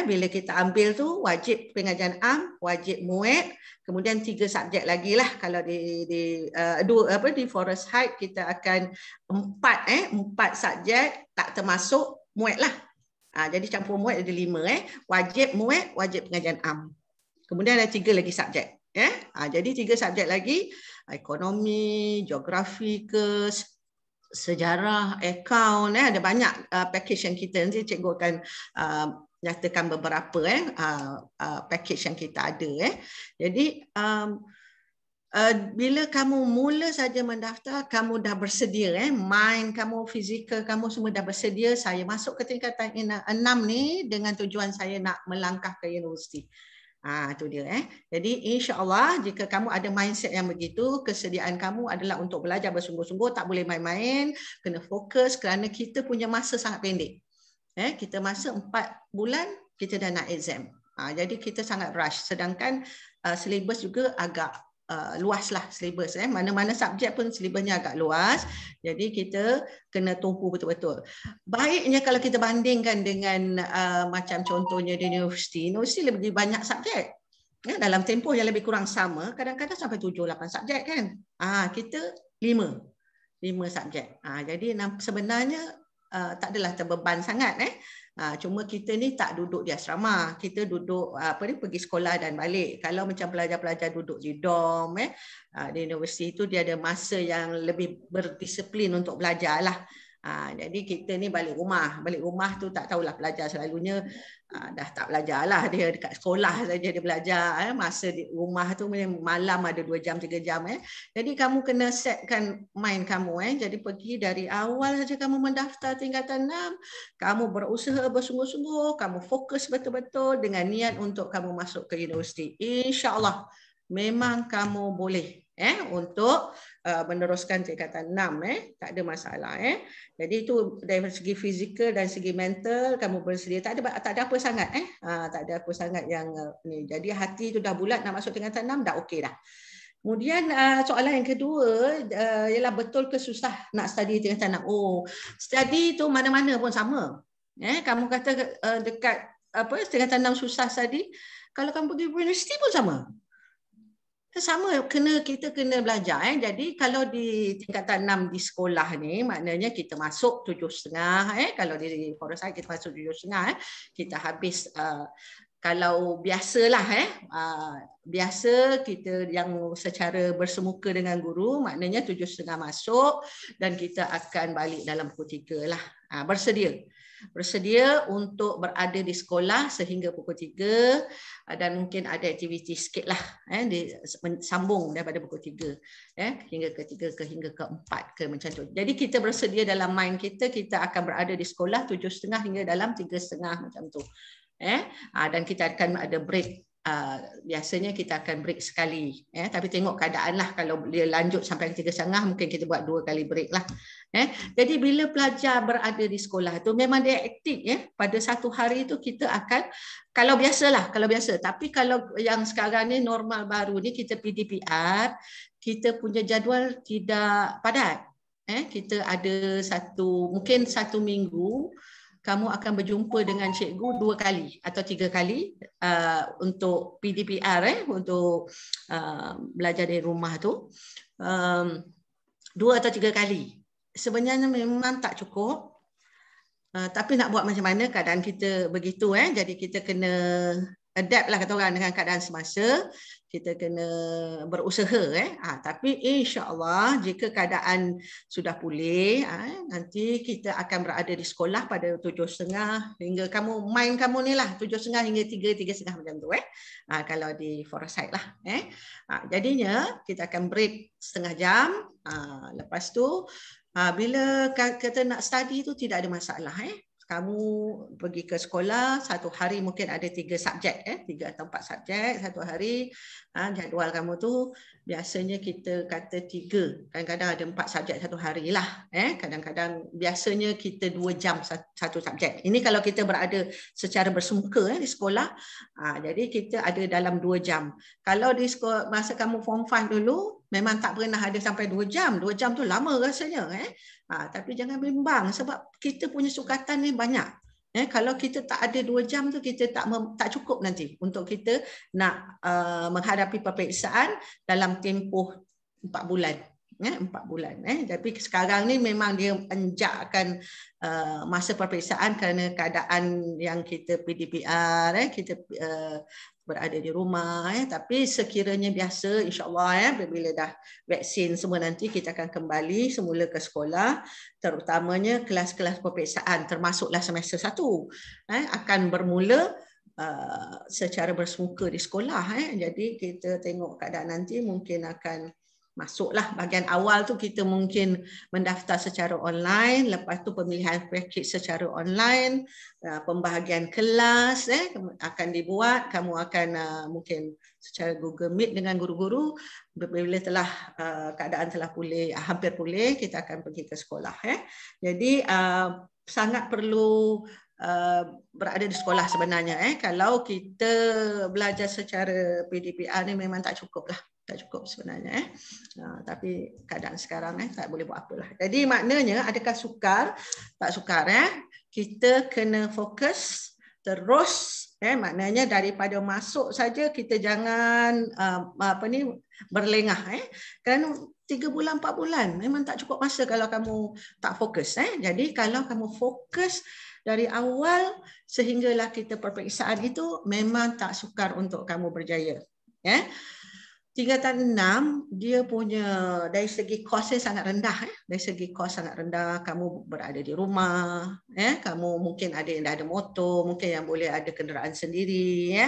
bila kita ambil tu wajib pengajian am, wajib muat, kemudian 3 subjek lagi lah. Kalau di Forest Heights kita akan 4 subjek tak termasuk muat lah. Jadi campur muat ada 5 wajib muat, wajib pengajian am. Kemudian ada 3 lagi subjek. Jadi 3 subjek lagi, ekonomi, geografi ke, sejarah, akaun, ada banyak package yang kita nanti cikgu akan nyatakan beberapa package yang kita ada. Jadi bila kamu mula saja mendaftar, kamu dah bersedia mind kamu, fizikal kamu semua dah bersedia. Saya masuk ke tingkatan 6 ni dengan tujuan saya nak melangkah ke universiti. Itu dia. Jadi insya-Allah jika kamu ada mindset yang begitu, kesediaan kamu adalah untuk belajar bersungguh-sungguh, tak boleh main-main, kena fokus kerana kita punya masa sangat pendek. Kita masa 4 bulan kita dah nak exam. Jadi kita sangat rush. Sedangkan silibus juga agak luas lah silibus. Mana-mana subjek pun silibusnya agak luas. Jadi kita kena tumpu betul-betul. Baiknya kalau kita bandingkan dengan macam contohnya di universiti lebih banyak subjek. Dalam tempoh yang lebih kurang sama, kadang-kadang sampai 7-8 subjek kan. Kita 5 subjek. Jadi sebenarnya tak adalah terbeban sangat. Cuma kita ni tak duduk di asrama, kita duduk pergi sekolah dan balik. Kalau macam pelajar-pelajar duduk di dorm di universiti itu dia ada masa yang lebih berdisiplin untuk belajar lah. Jadi kita ni balik rumah tu tak tahulah pelajar selalunya dah tak belajar lah, dia dekat sekolah saja dia belajar. Masa di rumah tu malam ada 2 jam 3 jam. Jadi kamu kena setkan mind kamu. Jadi pergi dari awal saja kamu mendaftar tingkatan 6, kamu berusaha bersungguh-sungguh, kamu fokus betul-betul dengan niat untuk kamu masuk ke universiti. InsyaAllah memang kamu boleh untuk meneruskan tingkatan 6. Tak ada masalah. Jadi itu dari segi fizikal dan segi mental kamu bersedia. Tak ada apa sangat. Tak ada apa sangat yang ni. Jadi hati tu dah bulat nak masuk tingkatan 6 dah okey dah. Kemudian soalan yang kedua ialah betul ke susah nak study tingkatan 6? Study tu mana-mana pun sama. Kamu kata dekat tingkatan 6 susah study, kalau kamu pergi universiti pun sama. Kita kena belajar. Jadi kalau di tingkatan 6 di sekolah ni maknanya kita masuk 7.30. Kalau di Forest Heights kita masuk 7.30. Kita habis kalau biasalah biasa kita yang secara bersemuka dengan guru maknanya 7.30 masuk dan kita akan balik dalam pukul 3 lah. Bersedia untuk berada di sekolah sehingga pukul 3 dan mungkin ada aktiviti sikit lah sambung daripada pukul 3 hingga ke 3 ke hingga ke 4 ke macam tu. Jadi kita bersedia dalam mind kita akan berada di sekolah 7.30 hingga dalam 3.30 macam tu. Dan kita akan ada break biasanya kita akan break sekali, tapi tengok keadaan lah. Kalau dia lanjut sampai 3.30 mungkin kita buat 2 kali break lah. Jadi bila pelajar berada di sekolah tu memang dia aktif, pada satu hari tu kita akan, kalau biasa, tapi kalau yang sekarang ni normal baru ni kita PDPR, kita punya jadual tidak padat. Kita ada mungkin satu minggu kamu akan berjumpa dengan cikgu 2 kali atau 3 kali untuk PDPR, untuk belajar dari rumah tu, 2 atau 3 kali. Sebenarnya memang tak cukup, tapi nak buat macam mana, keadaan kita begitu, jadi kita kena adapt lah kata orang dengan keadaan semasa. Kita kena berusaha, tapi insya-Allah jika keadaan sudah pulih, nanti kita akan berada di sekolah pada 7.30 hingga kamu ni lah 7.30 hingga 3.30 macam tu, kalau di Foresight lah, jadinya kita akan break setengah jam. Lepas tu bila kata nak study tu tidak ada masalah, kamu pergi ke sekolah, satu hari mungkin ada 3 subjek, 3 atau 4 subjek satu hari. Jadual kamu tu biasanya kita kata 3, kadang-kadang ada 4 subjek satu hari lah. Kadang-kadang biasanya kita 2 jam satu subjek. Ini kalau kita berada secara bersungka di sekolah, jadi kita ada dalam 2 jam. Kalau di sekolah, masa kamu form 5 dulu, memang tak pernah ada sampai 2 jam. 2 jam tu lama rasanya. Tapi jangan bimbang sebab kita punya sukatan ni banyak. Kalau kita tak ada 2 jam tu, kita tak cukup nanti untuk kita nak menghadapi peperiksaan dalam tempoh 4 bulan. 4 bulan. Tapi sekarang ni memang dia enjakkan masa peperiksaan kerana keadaan yang kita PDPR, kita berada di rumah, tapi sekiranya biasa, insya-Allah, bila dah vaksin semua nanti kita akan kembali semula ke sekolah, terutamanya kelas-kelas peperiksaan termasuklah semester 1 akan bermula secara bersungka di sekolah. Jadi kita tengok keadaan nanti mungkin akan masuklah bahagian awal tu kita mungkin mendaftar secara online, lepas tu pemilihan package secara online, pembahagian kelas akan dibuat, kamu akan mungkin secara Google Meet dengan guru-guru. Bila telah keadaan telah pulih, hampir pulih, kita akan pergi ke sekolah. Jadi sangat perlu berada di sekolah sebenarnya. Kalau kita belajar secara PDPR ni memang tak cukup lah. Tak cukup sebenarnya. Tapi keadaan sekarang tak boleh buat apalah. Jadi maknanya adakah sukar? Tak sukar. Kita kena fokus terus. Maknanya daripada masuk saja kita jangan berlengah. Kerana 3 bulan 4 bulan memang tak cukup masa kalau kamu tak fokus. Jadi kalau kamu fokus dari awal sehinggalah kita peperiksaan itu, memang tak sukar untuk kamu berjaya. Tingkatan 6 dia punya dari segi kosnya sangat rendah. Dari segi kos sangat rendah, kamu berada di rumah, kamu mungkin ada yang dah ada motor, mungkin yang boleh ada kenderaan sendiri,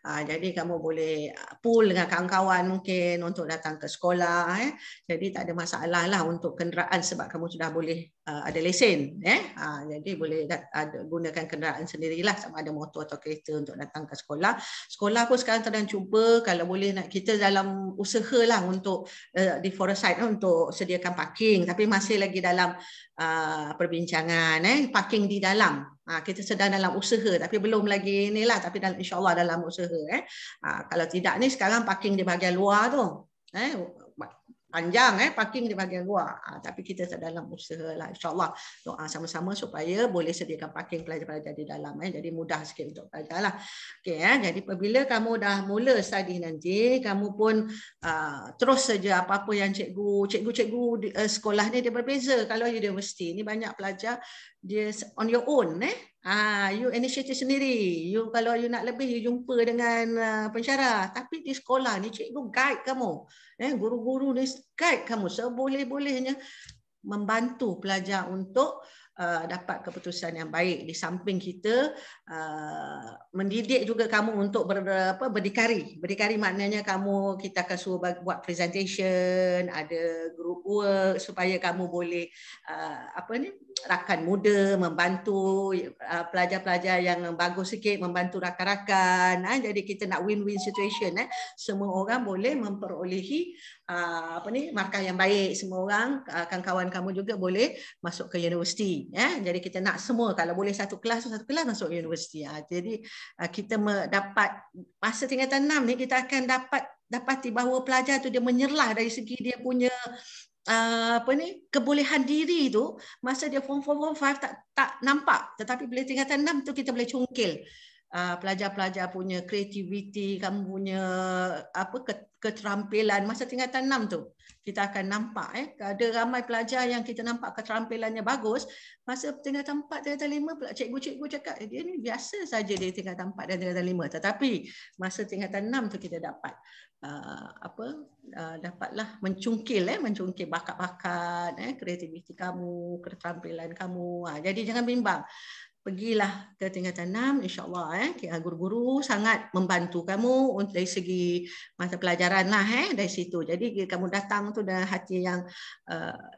jadi kamu boleh pool dengan kawan-kawan mungkin untuk datang ke sekolah, jadi tak ada masalah lah untuk kenderaan sebab kamu sudah boleh ada lesen, jadi boleh gunakan kenderaan sendirilah, sama ada motor atau kereta untuk datang ke sekolah. Sekolah pun sekarang sedang cuba kalau boleh nak kita dalam usahalah untuk di Foresight untuk sediakan parking, tapi masih lagi dalam perbincangan, parking di dalam. Kita sedang dalam usaha tapi belum lagi inilah, tapi insya-Allah dalam usaha. Kalau tidak ni sekarang parking di bahagian luar tu. Panjang parking di bahagian luar, tapi kita dalam usaha lah, insya-Allah doa sama-sama supaya boleh sediakan parking pelajar-pelajar di dalam, jadi mudah sikit untuk pelajar lah. Okay, jadi apabila kamu dah mula study nanti, kamu pun terus saja apa-apa yang cikgu sekolah ni dia berbeza. Kalau universiti ni banyak pelajar dia on your own, you initiative sendiri. You kalau you nak lebih, you jumpa dengan pensyarah. Tapi di sekolah ni cikgu guide kamu, guru-guru ni guide kamu seboleh-bolehnya membantu pelajar untuk dapat keputusan yang baik. Di samping kita mendidik juga kamu untuk berdikari. Berdikari maknanya kita akan suruh buat presentation, ada group work supaya kamu boleh rakan muda, membantu pelajar-pelajar yang bagus sikit, membantu rakan-rakan. Jadi kita nak win-win situation. Semua orang boleh memperolehi markah yang baik. Semua orang, kawan-kawan kamu juga boleh masuk ke universiti. Jadi kita nak semua, kalau boleh satu kelas masuk universiti. Jadi kita dapat masa tingkatan 6 ni kita akan dapati bahawa pelajar tu dia menyerlah dari segi dia punya kebolehan diri tu masa dia form 4, form 5 tak nampak, tetapi bila tingkatan 6 tu kita boleh cungkil pelajar-pelajar punya kreativiti, kamu punya keterampilan masa tingkatan 6 tu kita akan nampak ada ramai pelajar yang kita nampak keterampilannya bagus masa tingkatan 4, tingkatan 5 cikgu-cikgu cakap dia ni biasa saja dia tingkatan 4 dan tingkatan 5, tetapi masa tingkatan 6 tu kita dapat dapatlah mencungkil bakat-bakat kreativiti kamu, keterampilan kamu. Jadi jangan bimbang. Pergilah ke tingkatan 6, insya-Allah guru-guru sangat membantu kamu dari segi mata pelajaran lah dari situ. Jadi kamu datang tu dengan hati yang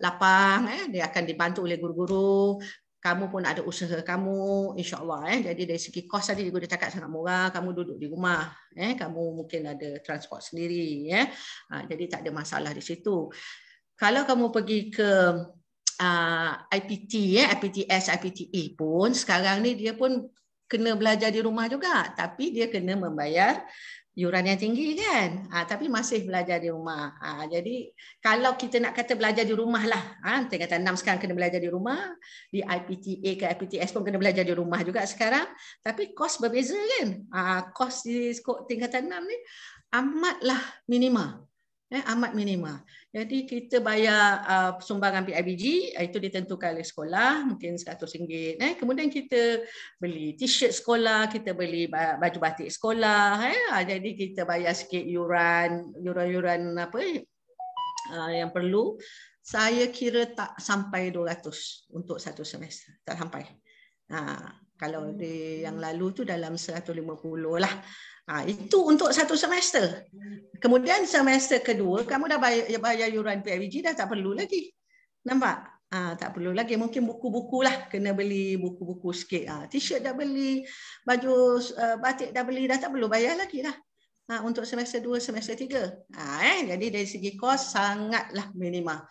lapang, dia akan dibantu oleh guru-guru. Kamu pun ada usaha kamu, insya-Allah. Jadi dari segi kos tadi cikgu dah cakap sangat murah, kamu duduk di rumah, kamu mungkin ada transport sendiri, jadi tak ada masalah di situ. Kalau kamu pergi ke IPT, IPTS, IPTE pun sekarang ni dia pun kena belajar di rumah juga, tapi dia kena membayar yuran yang tinggi kan, tapi masih belajar di rumah. Jadi kalau kita nak kata belajar di rumah lah, tingkatan 6 sekarang kena belajar di rumah, di IPTA ke IPTS pun kena belajar di rumah juga sekarang, tapi kos berbeza kan. Kos di tingkatan 6 ni amatlah minima. Amat minima. Jadi kita bayar sumbangan PIBG, itu ditentukan oleh sekolah, mungkin RM100. Kemudian kita beli t-shirt sekolah, kita beli baju batik sekolah. Jadi kita bayar sikit yuran yang perlu. Saya kira tak sampai 200 untuk satu semester. Tak sampai. Kalau di yang lalu tu dalam 150 lah. Itu untuk satu semester. Kemudian semester kedua kamu dah bayar yuran PIBG, dah tak perlu lagi. Nampak? Tak perlu lagi. Mungkin buku-buku lah, kena beli buku-buku sikit. T-shirt dah beli, baju batik dah beli, dah tak perlu bayar lagi dah. Untuk semester 2, semester 3. Jadi dari segi kos sangatlah minima.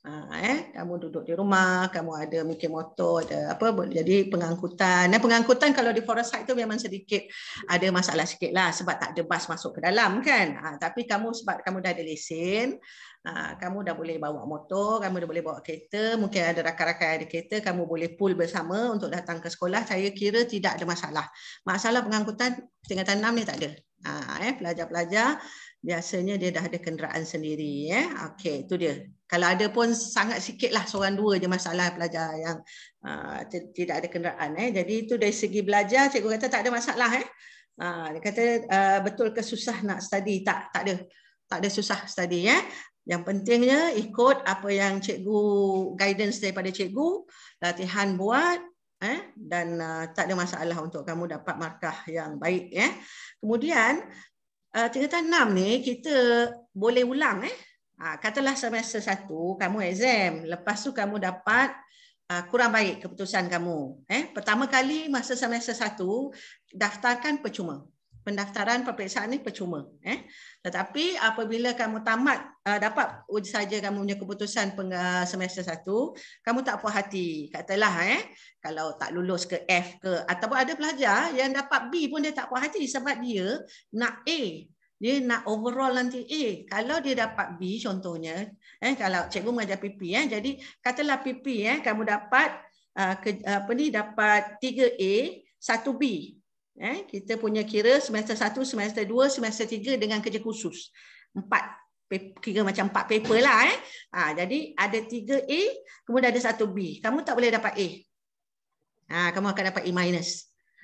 Kamu duduk di rumah, kamu ada mungkin motor, ada jadi pengangkutan. Pengangkutan kalau di forest site tu memang sedikit ada masalah sikit lah sebab tak ada bas masuk ke dalam kan. Tapi sebab kamu dah ada lesen, kamu dah boleh bawa motor, kamu dah boleh bawa kereta, mungkin ada rakan-rakan ada kereta, kamu boleh pool bersama untuk datang ke sekolah. Saya kira tidak ada masalah. Masalah pengangkutan tingkatan 6 ni tak ada. Pelajar-pelajar biasanya dia dah ada kenderaan sendiri. Okey, itu dia. Kalau ada pun sangat sikit lah, seorang dua je masalah pelajar yang tidak ada kenderaan. Jadi itu dari segi belajar, cikgu kata tak ada masalah. Dia kata betul ke susah nak study? Tak ada susah study. Yang pentingnya ikut apa yang cikgu, guidance daripada cikgu, latihan buat, dan tak ada masalah untuk kamu dapat markah yang baik. Kemudian tingkatan 6 ni kita boleh ulang. Katalah semester 1 kamu exam, lepas tu kamu dapat kurang baik keputusan kamu. Pertama kali masa semester 1 daftarkan percuma. Pendaftaran peperiksaan ni percuma. Tetapi apabila kamu tamat, dapat saja kamu punya keputusan semester 1, kamu tak puas hati. Katalah kalau tak lulus ke F ke, ataupun ada pelajar yang dapat B pun dia tak puas hati sebab dia nak A. Dia nak overall nanti A. Kalau dia dapat B contohnya, kalau cikgu mengajar PP, jadi katalah PP kamu dapat dapat 3A, 1B. Kita punya kira semester 1, semester 2, semester 3 dengan kerja khusus. 4, kira macam 4 paper lah. Jadi ada 3A, kemudian ada 1B. Kamu tak boleh dapat A. Kamu akan dapat A-.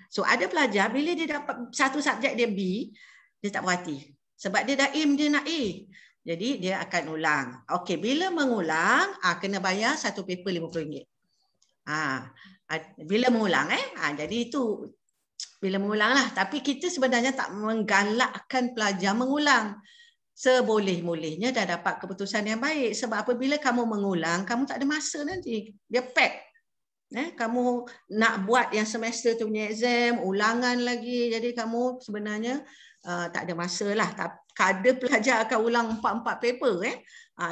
So ada pelajar bila dia dapat satu subjek dia B, dia tak puas hati. Sebab dia dah aim dia nak A. Jadi dia akan ulang. Okey, bila mengulang, kena bayar satu paper RM50. Bila mengulang, jadi itu bila mengulang lah. Tapi kita sebenarnya tak menggalakkan pelajar mengulang. Seboleh-bolehnya dah dapat keputusan yang baik. Sebab apabila kamu mengulang, kamu tak ada masa nanti. Dia pack. Kamu nak buat yang semester tu punya exam, ulangan lagi. Jadi kamu sebenarnya tak ada masa lah. Ada pelajar akan ulang 4 paper.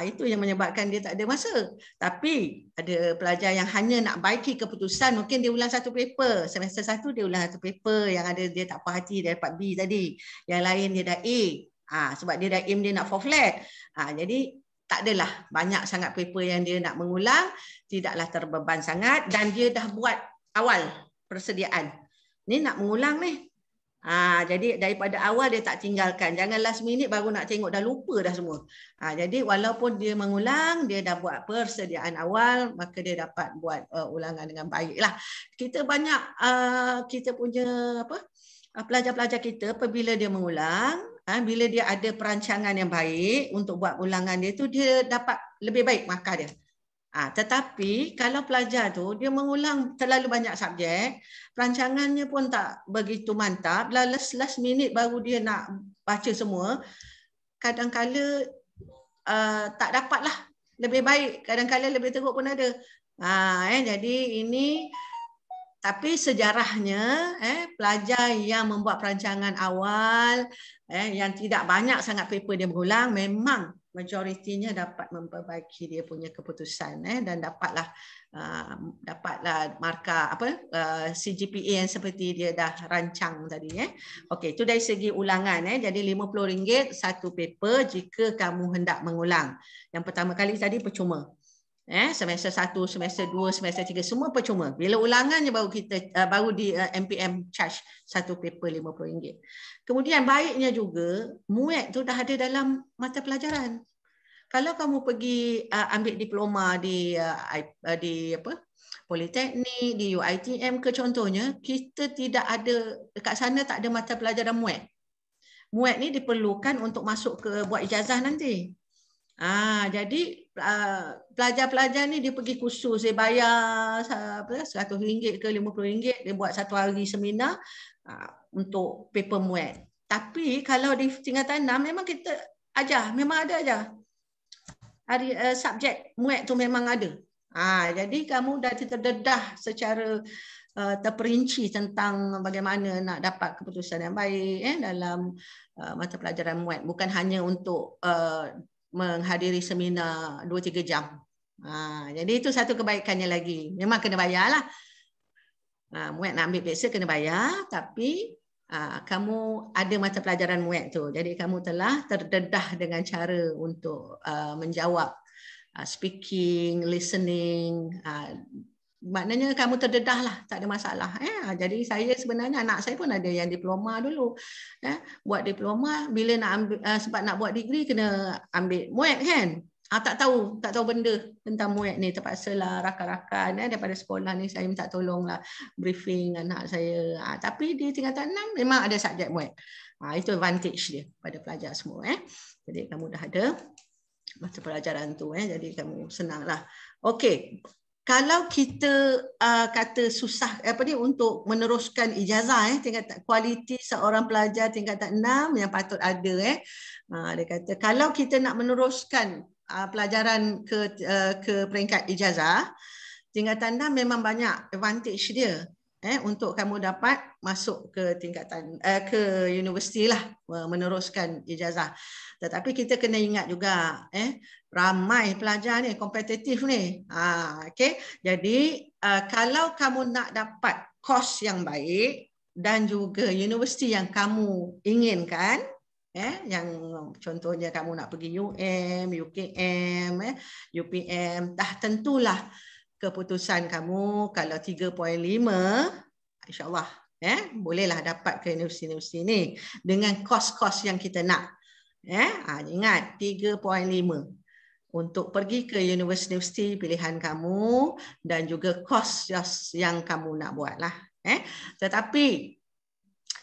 Itu yang menyebabkan dia tak ada masa. Tapi ada pelajar yang hanya nak baiki keputusan, mungkin dia ulang 1 paper. Semester 1 dia ulang 1 paper. Yang ada dia tak puas hati, dia dapat B tadi. Yang lain dia dah A. Sebab dia dah aim dia nak 4 flat. Jadi tak adalah banyak sangat paper yang dia nak mengulang, tidaklah terbeban sangat dan dia dah buat awal persediaan. Ni nak mengulang ni. Jadi daripada awal dia tak tinggalkan. Jangan last minute baru nak tengok dah lupa dah semua. Jadi walaupun dia mengulang, dia dah buat persediaan awal, maka dia dapat buat ulangan dengan baiklah. Kita banyak kita punya pelajar-pelajar kita apabila dia mengulang, bila dia ada perancangan yang baik untuk buat ulangan dia tu, dia dapat lebih baik markah dia. Tetapi kalau pelajar tu dia mengulang terlalu banyak subjek, perancangannya pun tak begitu mantap, last minute baru dia nak baca semua, kadang-kala tak dapatlah. Lebih baik kadang-kala lebih teruk pun ada. Jadi ini, tapi sejarahnya pelajar yang membuat perancangan awal yang tidak banyak sangat paper dia berulang, memang majoritinya dapat memperbaiki dia punya keputusan dan dapatlah markah CGPA yang seperti dia dah rancang tadi. Okey, itu dari segi ulangan. Jadi RM50 1 paper jika kamu hendak mengulang. Yang pertama kali tadi percuma. Semester 1, semester 2, semester 3 semua percuma. Bila ulangannya baru kita baru di MPM charge 1 paper RM50. Kemudian baiknya juga MUET tu dah ada dalam mata pelajaran. Kalau kamu pergi ambil diploma di Politeknik, di UiTM ke contohnya, kita tidak ada dekat sana, tak ada mata pelajaran MUET. MUET ni diperlukan untuk masuk ke buat ijazah nanti. Jadi pelajar-pelajar ni dia pergi kursus, dia bayar RM100 ke RM50, dia buat 1 hari seminar untuk paper MUET. Tapi kalau di tingkatan 6 memang kita ajar, memang ada ajar. Subjek MUET tu memang ada. Jadi kamu dah terdedah secara terperinci tentang bagaimana nak dapat keputusan yang baik dalam mata pelajaran MUET. Bukan hanya untuk menghadiri seminar 2-3 jam. Jadi itu satu kebaikannya lagi. Memang kena bayarlah. MUET nak ambil peksa kena bayar, tapi kamu ada mata pelajaran MUET tu. Jadi kamu telah terdedah dengan cara untuk menjawab speaking, listening. Maknanya kamu terdedah lah, tak ada masalah. Jadi saya sebenarnya anak saya pun ada yang diploma dulu. Buat diploma, bila nak ambil, sebab nak buat degree kena ambil MUET kan. Tak tahu benda tentang MUET ni. Terpaksalah rakan-rakan daripada sekolah ni saya minta tolonglah briefing anak saya. Tapi di tingkatan 6 memang ada subjek MUET. Itu advantage dia pada pelajar semua. Jadi kamu dah ada mata pelajaran tu. Jadi kamu senanglah. Okey. Kalau kita kata susah untuk meneruskan ijazah tingkatan kualiti seorang pelajar tingkatan 6 yang patut ada dia kata kalau kita nak meneruskan pelajaran ke peringkat ijazah tingkatan 6 memang banyak advantage dia untuk kamu dapat masuk ke tingkatan ke universiti lah meneruskan ijazah. Tetapi kita kena ingat juga ramai pelajar ni kompetitif ni. Okey. Jadi kalau kamu nak dapat kos yang baik dan juga universiti yang kamu inginkan, yang contohnya kamu nak pergi UM, UKM, UPM, dah tentulah keputusan kamu kalau 3.5 insya-Allah bolehlah dapat ke universiti-universiti ni dengan kos-kos yang kita nak. Ingat 3.5 untuk pergi ke universiti pilihan kamu dan juga kos yang kamu nak buatlah. Tetapi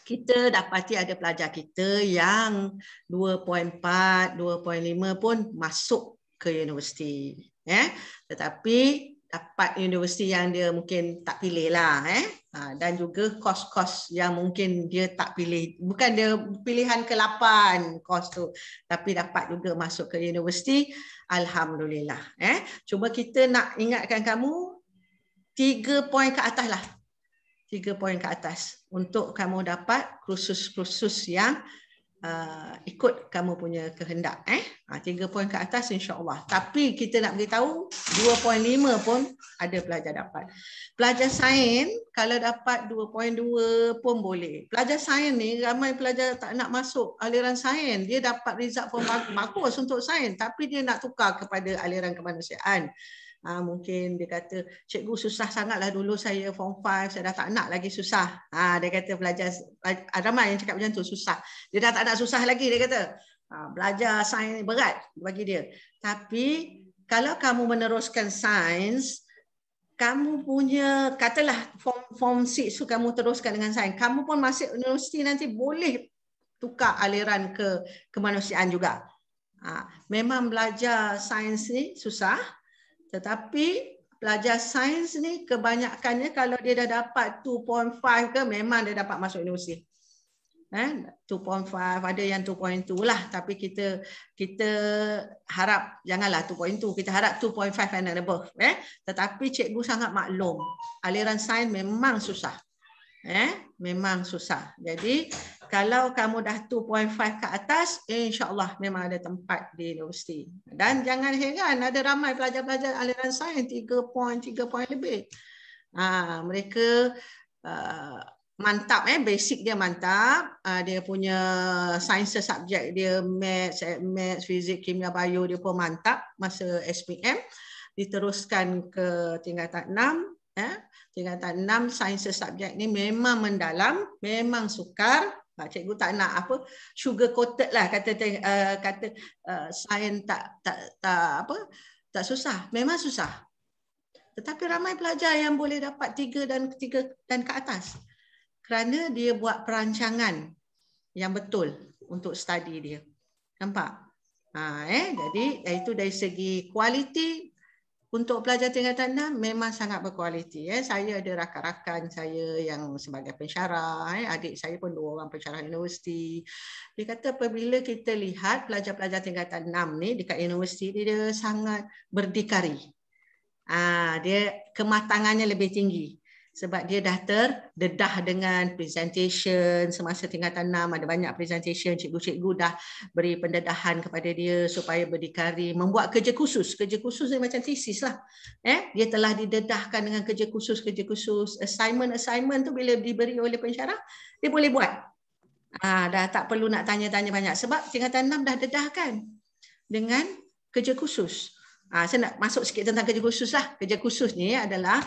kita dapati ada pelajar kita yang 2.4, 2.5 pun masuk ke universiti. Tetapi dapat universiti yang dia mungkin tak pilih lah. Dan juga kos-kos yang mungkin dia tak pilih. Bukan dia pilihan ke-8 kos tu. Tapi dapat juga masuk ke universiti. Alhamdulillah. Cuma kita nak ingatkan kamu, 3 poin ke atas lah. 3 poin ke atas untuk kamu dapat kursus-kursus yang ikut kamu punya kehendak. 3 poin ke atas insya-Allah. Tapi kita nak beritahu 2.5 pun ada pelajar dapat. Pelajar sains kalau dapat 2.2 pun boleh. Pelajar sains ni ramai pelajar tak nak masuk aliran sains. Dia dapat result pun bagus untuk sains tapi dia nak tukar kepada aliran kemanusiaan. Mungkin dia kata, cikgu susah sangatlah dulu saya form 5, saya dah tak nak lagi susah. Dia kata pelajar, ramai yang cakap macam tu, susah. Dia dah tak nak susah lagi, dia kata. Belajar sains berat bagi dia. Tapi kalau kamu meneruskan sains, kamu punya, katalah form 6 tu kamu teruskan dengan sains, kamu pun masuk universiti nanti boleh tukar aliran ke kemanusiaan juga. Memang belajar sains ni susah. Tetapi pelajar sains ni kebanyakannya kalau dia dah dapat 2.5 ke memang dia dapat masuk universiti. 2.5 ada yang 2.2 lah tapi kita harap janganlah 2.2, kita harap 2.5 and above. Tetapi cikgu sangat maklum aliran sains memang susah. Memang susah. Jadi kalau kamu dah 2.5 ke atas, insya-Allah memang ada tempat di universiti. Dan jangan heran ada ramai pelajar-pelajar aliran sains 3 poin lebih. Mereka mantap, basic dia mantap. Dia punya sains subjek dia maths, fizik, kimia, bio dia pun mantap masa SPM. Diteruskan ke tingkatan 6, tingkatan 6 sains subjek ni memang mendalam, memang sukar. Cikgu tak nak apa sugar coated lah kata sains tak susah, memang susah. Tetapi ramai pelajar yang boleh dapat 3 dan ke atas kerana dia buat perancangan yang betul untuk study dia. Nampak? Jadi itu dari segi kualiti. Untuk pelajar tingkatan 6 memang sangat berkualiti. Saya ada rakan-rakan saya yang sebagai pensyarah. Adik saya pun 2 orang pensyarah universiti. Dia kata apabila kita lihat pelajar-pelajar tingkatan 6 ni dekat universiti dia sangat berdikari. Dia kematangannya lebih tinggi. Sebab dia dah terdedah dengan presentation semasa tingkatan 6. Ada banyak presentation, cikgu-cikgu dah beri pendedahan kepada dia supaya berdikari. Membuat kerja khusus. Kerja khusus ni macam tesis lah. Dia telah didedahkan dengan kerja khusus. Assignment tu bila diberi oleh pensyarah, dia boleh buat. Dah tak perlu nak tanya-tanya banyak. Sebab tingkatan 6 dah dedahkan dengan kerja khusus. Saya nak masuk sikit tentang kerja khusus lah. Kerja khusus ni adalah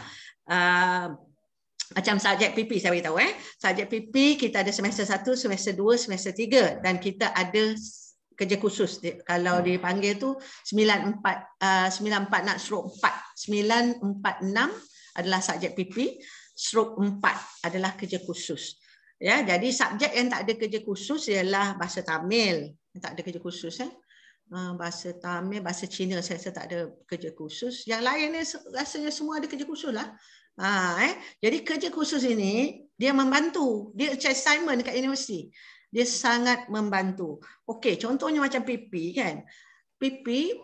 macam subjek PP saya beritahu. Subjek PP kita ada semester 1, semester 2, semester 3 dan kita ada kerja khusus. Kalau dipanggil tu 946/4. 946 adalah subjek PP, /4 adalah kerja khusus. Jadi subjek yang tak ada kerja khusus ialah bahasa Tamil. Tak ada kerja khusus bahasa Tamil, bahasa Cina saya rasa tak ada kerja khusus. Yang lain ni rasanya semua ada kerja khusus lah. Jadi kerja khusus ini dia membantu, dia assignment dekat universiti. Dia sangat membantu. Okey, contohnya macam PP kan. PP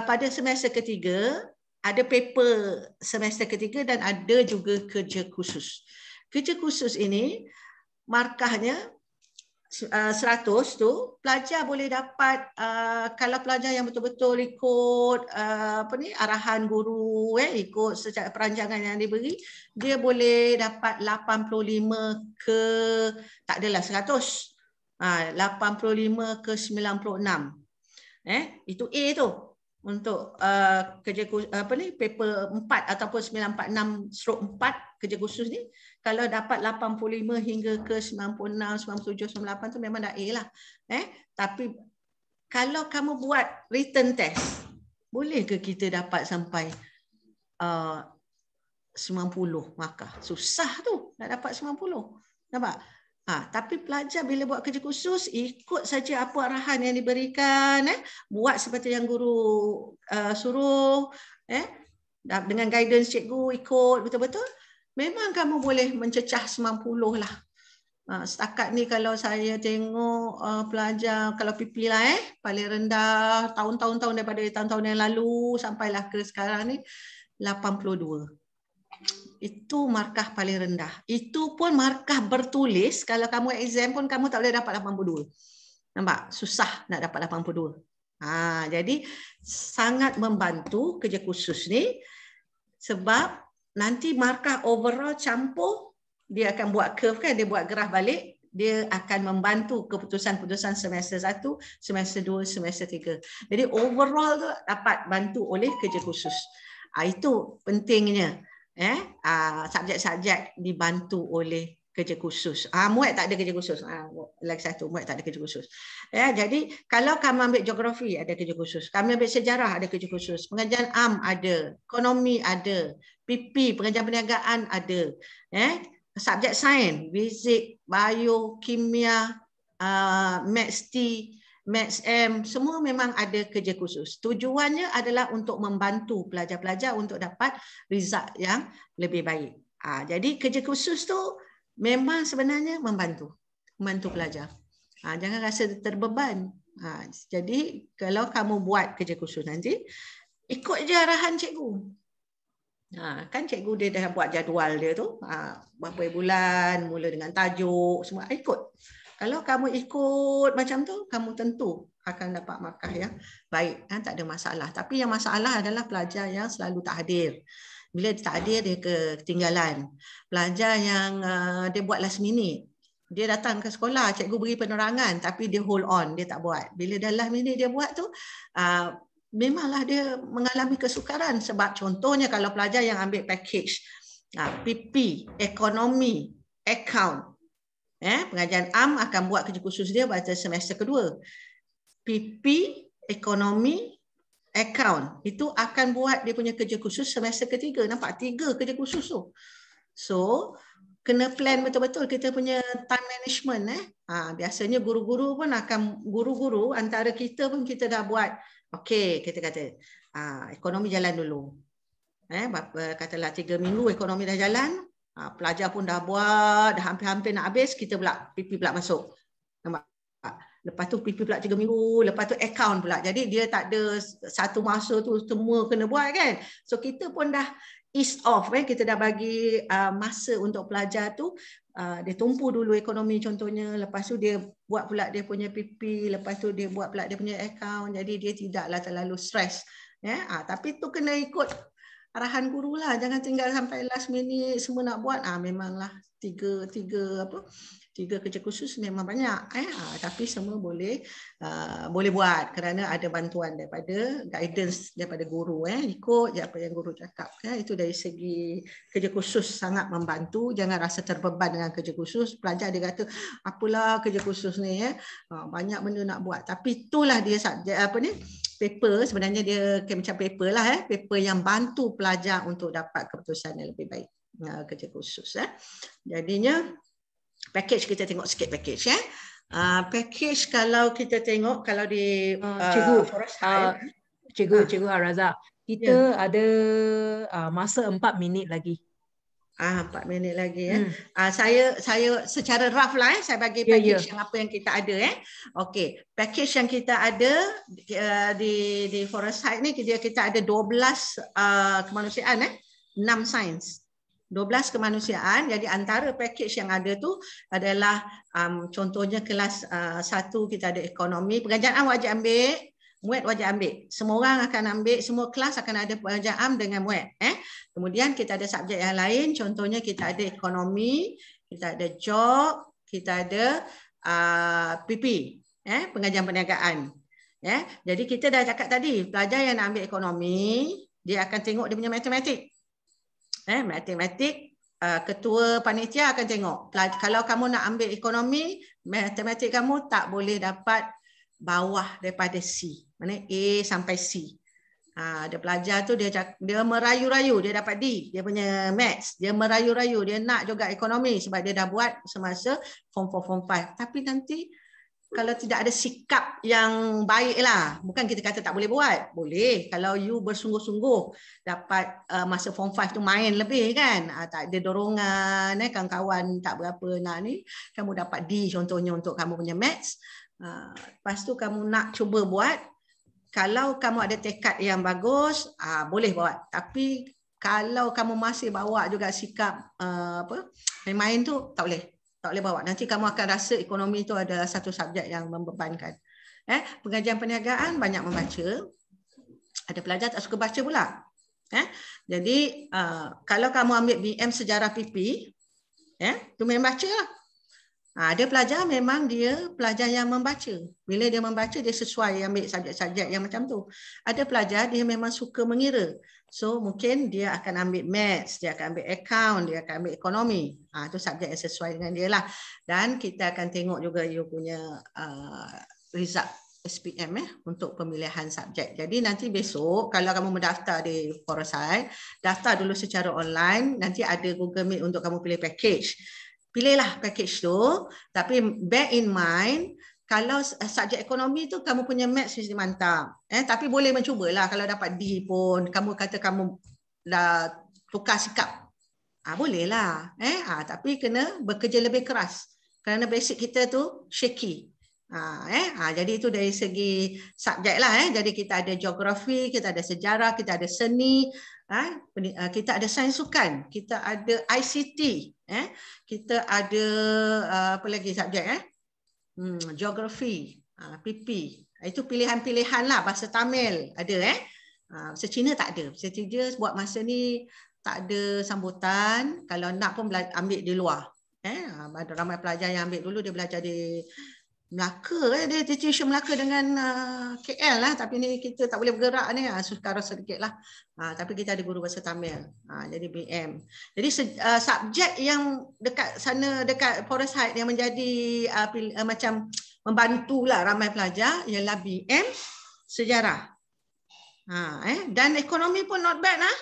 pada semester ketiga ada paper semester ketiga dan ada juga kerja khusus. Kerja khusus ini markahnya 100 tu pelajar boleh dapat kalau pelajar yang betul-betul ikut arahan guru ikut secara perancangan yang diberi, dia boleh dapat 85 ke tak adalah 100. 85 ke 96. Itu A tu untuk kerja paper 4 ataupun 946/4 kerja khusus ni. Kalau dapat 85 hingga ke 96, 97, 98 tu memang dah A lah. Tapi kalau kamu buat written test, boleh ke kita dapat sampai 90 markah? Susah tu nak dapat 90. Nampak? Tapi pelajar bila buat kerja khusus, ikut saja apa arahan yang diberikan, buat seperti yang guru suruh, dengan guidance cikgu ikut betul-betul, memang kamu boleh mencecah 90 lah. Setakat ni kalau saya tengok pelajar, kalau PP lah paling rendah tahun-tahun daripada tahun-tahun yang lalu sampailah ke sekarang ni 82. Itu markah paling rendah. Itu pun markah bertulis. Kalau kamu exam pun kamu tak boleh dapat 82. Nampak? Susah nak dapat 82. Jadi sangat membantu kerja khusus ni sebab nanti markah overall campur, dia akan buat curve kan, dia buat graf balik, dia akan membantu keputusan-keputusan semester 1, semester 2, semester 3. Jadi overall tu dapat bantu oleh kerja khusus. Itu pentingnya. Subjek-subjek dibantu oleh kerja khusus. MUAT tak ada kerja khusus. Lagi satu, MUAT tak ada kerja khusus. Jadi kalau kamu ambil geografi ada kerja khusus. Kami ambil sejarah ada kerja khusus. Pengajian am ada, ekonomi ada, PP, pengajian perniagaan ada. Subjek sains, fizik, bio, kimia, Maths T, Maths M, semua memang ada kerja khusus. Tujuannya adalah untuk membantu pelajar-pelajar untuk dapat result yang lebih baik. Jadi kerja khusus tu memang sebenarnya membantu pelajar. Jangan rasa terbeban. Jadi kalau kamu buat kerja khusus nanti, ikut je arahan cikgu. Kan cikgu dia dah buat jadual dia tu, berapa bulan, mula dengan tajuk, semua ikut. Kalau kamu ikut macam tu, kamu tentu akan dapat markah yang baik. Tak ada masalah. Tapi yang masalah adalah pelajar yang selalu tak hadir. Bila dia tak hadir, dia ketinggalan. Pelajar yang dia buat last minute. Dia datang ke sekolah, cikgu beri penerangan, tapi dia hold on, dia tak buat. Bila dah last minute dia buat tu, memanglah dia mengalami kesukaran. Sebab contohnya kalau pelajar yang ambil package PP, ekonomi, account, pengajian am akan buat kerja khusus dia pada semester kedua. PP, ekonomi, account itu akan buat dia punya kerja khusus semester ketiga. Nampak 3 kerja khusus tu. So kena plan betul-betul kita punya time management. Biasanya guru-guru pun akan, guru-guru antara kita pun kita dah buat, okey kita kata ekonomi jalan dulu. Katalah 3 minggu ekonomi dah jalan, pelajar pun dah buat, dah hampir-hampir nak habis, kita pula PP pula masuk. Nampak? Lepas tu PP pula 3 minggu, lepas tu account pula. Jadi dia tak ada satu masa tu semua kena buat kan. So kita pun dah ease off, kita dah bagi masa untuk pelajar tu, dia tumpu dulu ekonomi contohnya, lepas tu dia buat pula dia punya PP, lepas tu dia buat pula dia punya account. Jadi dia tidaklah terlalu stres. Tapi tu kena ikut arahan guru lah, jangan tinggal sampai last minute semua nak buat. Memanglah tiga kerja khusus memang banyak, tapi semua boleh buat kerana ada bantuan daripada guidance daripada guru, ikut je apa yang guru cakap. Itu dari segi kerja khusus sangat membantu. Jangan rasa terbeban dengan kerja khusus. Pelajar dia kata apalah kerja khusus ni, banyak benda nak buat, tapi itulah dia subjek paper, sebenarnya dia macam paper lah, paper yang bantu pelajar untuk dapat keputusan yang lebih baik. Kerja khusus. Jadinya package kita tengok sikit package. Package kalau kita tengok kalau di Cikgu Araza, kita ada masa 4 minit lagi. 4 minit lagi saya secara rough lah saya bagi package yang apa yang kita ada Okey, package yang kita ada di Foresight ni kita ada 12 kemanusiaan 6 sains. 12 kemanusiaan. Jadi antara package yang ada tu adalah contohnya kelas 1 kita ada ekonomi, pengajian am wajib ambil, MUAT wajib ambil. Semua orang akan ambil, semua kelas akan ada pengajian am dengan MUAT. Kemudian kita ada subjek yang lain, contohnya kita ada ekonomi, kita ada job, kita ada PP, pengajian perniagaan. Jadi kita dah cakap tadi, pelajar yang nak ambil ekonomi, dia akan tengok dia punya matematik. Matematik, ketua panitia akan tengok. Kalau kamu nak ambil ekonomi, matematik kamu tak boleh dapat bawah daripada C. Mana A sampai C. Dia pelajar tu dia merayu-rayu dia dapat D. Dia punya maths, dia merayu-rayu dia nak juga ekonomi sebab dia dah buat semasa form 4 form 5. Tapi nanti kalau tidak ada sikap yang baik lah, bukan kita kata tak boleh buat, boleh. Kalau you bersungguh-sungguh dapat masa form 5 tu main lebih kan, tak ada dorongan, kawan-kawan tak berapa nak ni, kamu dapat D contohnya untuk kamu punya maths. Lepas tu kamu nak cuba buat, kalau kamu ada tekad yang bagus, boleh buat. Tapi Kalau kamu masih bawa juga sikap main-main tu, tak boleh bawa. Nanti kamu akan rasa ekonomi itu adalah satu subjek yang membebankan. Pengajian perniagaan banyak membaca. Ada pelajar tak suka baca pula. Jadi kalau kamu ambil BM sejarah PP, tu memang baca lah. Ada pelajar memang dia pelajar yang membaca. Bila dia membaca, dia sesuai ambil subjek-subjek yang macam tu. Ada pelajar dia memang suka mengira. So mungkin dia akan ambil maths, dia akan ambil account, dia akan ambil ekonomi. Itu subjek yang sesuai dengan dia lah. Dan kita akan tengok juga you punya result SPM untuk pemilihan subjek. Jadi nanti besok kalau kamu mendaftar di Foresight, daftar dulu secara online, nanti ada Google Meet untuk kamu pilih package. Pilihlah package tu, tapi bear in mind, kalau subjek ekonomi tu kamu punya maths mesti mantap. Tapi boleh mencubalah kalau dapat D pun, kamu kata kamu dah tukar sikap. Bolehlah. Tapi kena bekerja lebih keras. Kerana basic kita tu shaky. Jadi itu dari segi subjek lah. Jadi kita ada geografi, kita ada sejarah, kita ada seni, kita ada sains sukan, kita ada ICT, kita ada apa lagi subjek geografi, PP. Itu pilihan-pilihan lah. Bahasa Tamil ada bahasa Cina tak ada. Bahasa Cina buat masa ni tak ada sambutan. Kalau nak pun ambil di luar. Ada ramai pelajar yang ambil dulu dia belajar di Melaka, dia tuition Melaka dengan KL lah, tapi ni kita tak boleh bergerak ni, sukar sedikit lah. Tapi kita ada guru bahasa Tamil, jadi BM. Jadi subjek yang dekat sana, dekat Foresight yang menjadi macam membantulah ramai pelajar ialah BM, sejarah. Dan ekonomi pun not bad lah.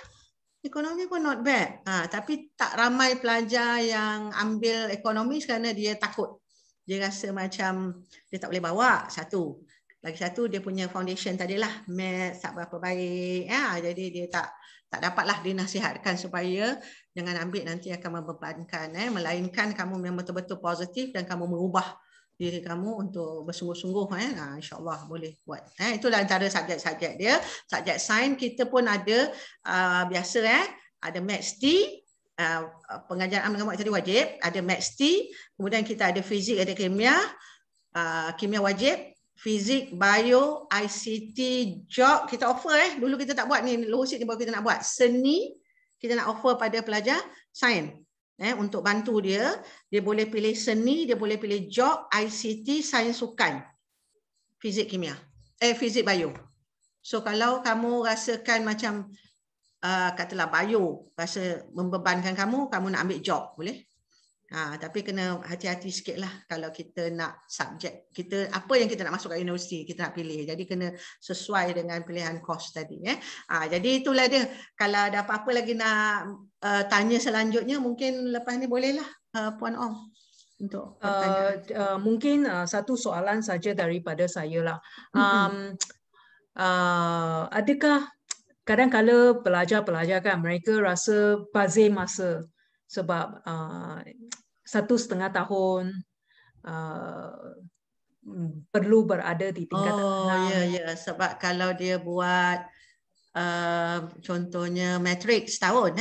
Ekonomi pun not bad. Tapi tak ramai pelajar yang ambil ekonomi kerana dia takut. Dia rasa macam dia tak boleh bawa, satu. Lagi satu dia punya foundation tadilah maths tak berapa baik. Jadi dia tak dapatlah dinasihatkan supaya jangan ambil nanti akan membebankan. Melainkan kamu memang betul-betul positif dan kamu mengubah diri kamu untuk bersungguh-sungguh. InsyaAllah boleh buat. Itulah antara subjek-subjek dia. Subjek sains kita pun ada biasa ada maths T. Pengajaran amal tadi wajib, ada maths T, kemudian kita ada fizik, ada kimia, kimia wajib, fizik, bio, ICT, job kita offer dulu kita tak buat ni, lower seat ni baru kita nak buat. Seni kita nak offer pada pelajar sains untuk bantu dia boleh pilih seni, dia boleh pilih job, ICT, sains sukan, fizik, kimia, fizik, bio. So kalau kamu rasakan macam katalah bio rasa membebankan kamu nak ambil job, boleh. Tapi kena hati-hati sikit lah kalau kita nak subjek kita, apa yang kita nak masuk ke universiti, kita nak pilih. Jadi kena sesuai dengan pilihan course tadi. Jadi itulah dia. Kalau ada apa-apa lagi nak tanya selanjutnya, mungkin lepas ni bolehlah Puan Ong untuk pertanyaan. Mungkin satu soalan saja daripada saya lah. Adakah kadang-kadang pelajar-pelajar kan mereka rasa bazir masa sebab 1.5 tahun perlu berada di tingkatan 6. Sebab kalau dia buat contohnya matrik setahun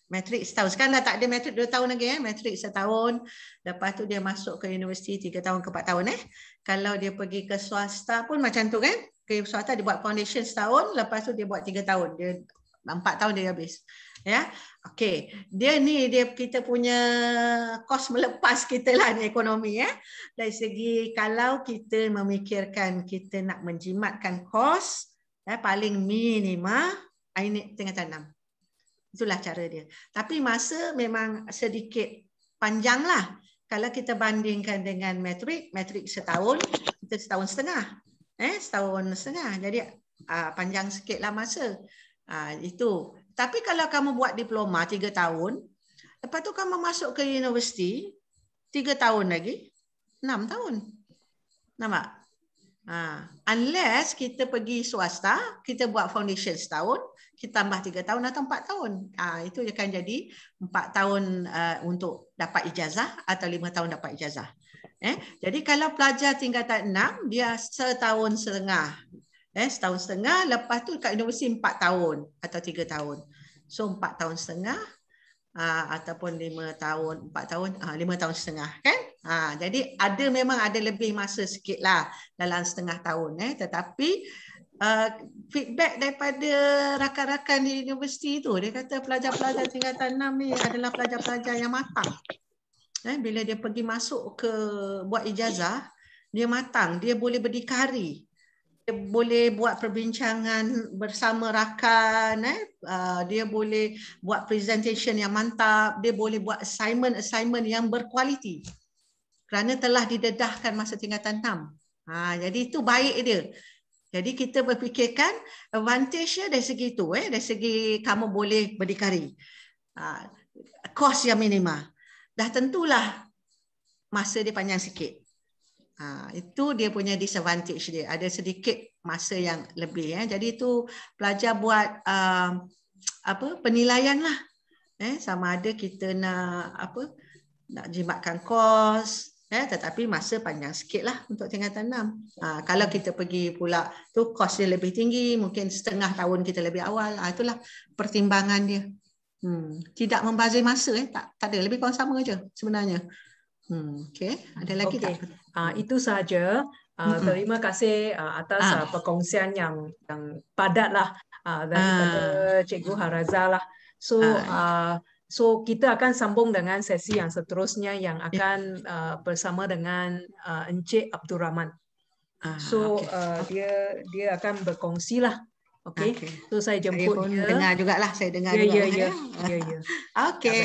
matrik setahun, sekarang dah tak ada matrik 2 tahun lagi matrik setahun, lepas tu dia masuk ke universiti 3 tahun ke 4 tahun Kalau dia pergi ke swasta pun macam tu kan. Ke swasta dia buat foundation setahun, lepas tu dia buat 3 tahun, dia 4 tahun dia habis. Okey, dia kita punya kos melepas kita lah ni ekonomi Dari segi kalau kita memikirkan kita nak menjimatkan kos paling minima ini tingkatan 6. Itulah cara dia. Tapi masa memang sedikit panjang lah. Kalau kita bandingkan dengan matrik setahun, kita setahun setengah. Setahun setengah. Jadi panjang sikit lah masa. Itu. Tapi kalau kamu buat diploma 3 tahun, lepas tu kamu masuk ke universiti 3 tahun lagi, 6 tahun. Nampak? Unless kita pergi swasta, kita buat foundation setahun, kita tambah 3 tahun atau 4 tahun. Itu akan jadi 4 tahun untuk dapat ijazah atau 5 tahun dapat ijazah. Jadi kalau pelajar tingkatan 6, dia setahun setengah. Setahun setengah, lepas tu kat universiti 4 tahun atau 3 tahun. So 4 tahun setengah ataupun 5 tahun, 4 tahun, 5 tahun setengah kan? Jadi memang ada lebih masa sikit lah dalam setengah tahun. Tetapi feedback daripada rakan-rakan di universiti tu, dia kata pelajar-pelajar tingkatan 6 ni adalah pelajar-pelajar yang matang. Bila dia pergi masuk ke buat ijazah, dia matang, dia boleh berdikari. Dia boleh buat perbincangan bersama rakan, dia boleh buat presentation yang mantap, dia boleh buat assignment yang berkualiti kerana telah didedahkan masa tingkatan 6. Jadi itu baik dia. Jadi kita berfikirkan advantage dari segi itu, dari segi kamu boleh berdikari. Kos yang minima. Dah tentulah masa dia panjang sikit. Itu dia punya disadvantage dia. Ada sedikit masa yang lebih. Jadi itu pelajar buat penilaian lah. Sama ada kita nak jimatkan kos, tetapi masa panjang sikit lah untuk tingkatan 6. Kalau kita pergi pula tu kos dia lebih tinggi, mungkin setengah tahun kita lebih awal. Itulah pertimbangan dia. Tidak membazir masa, tak ada, lebih kurang sama je sebenarnya. Okey, ada lagi tak? Itu sahaja. Terima kasih atas perkongsian yang padat lah daripada Cikgu Haraza lah. So kita akan sambung dengan sesi yang seterusnya yang akan bersama dengan Encik Abdul Rahman. Dia akan berkongsi lah. Okey. So saya jemput saya pun dia. Dengar jugalah, saya dengar Ya. Okey.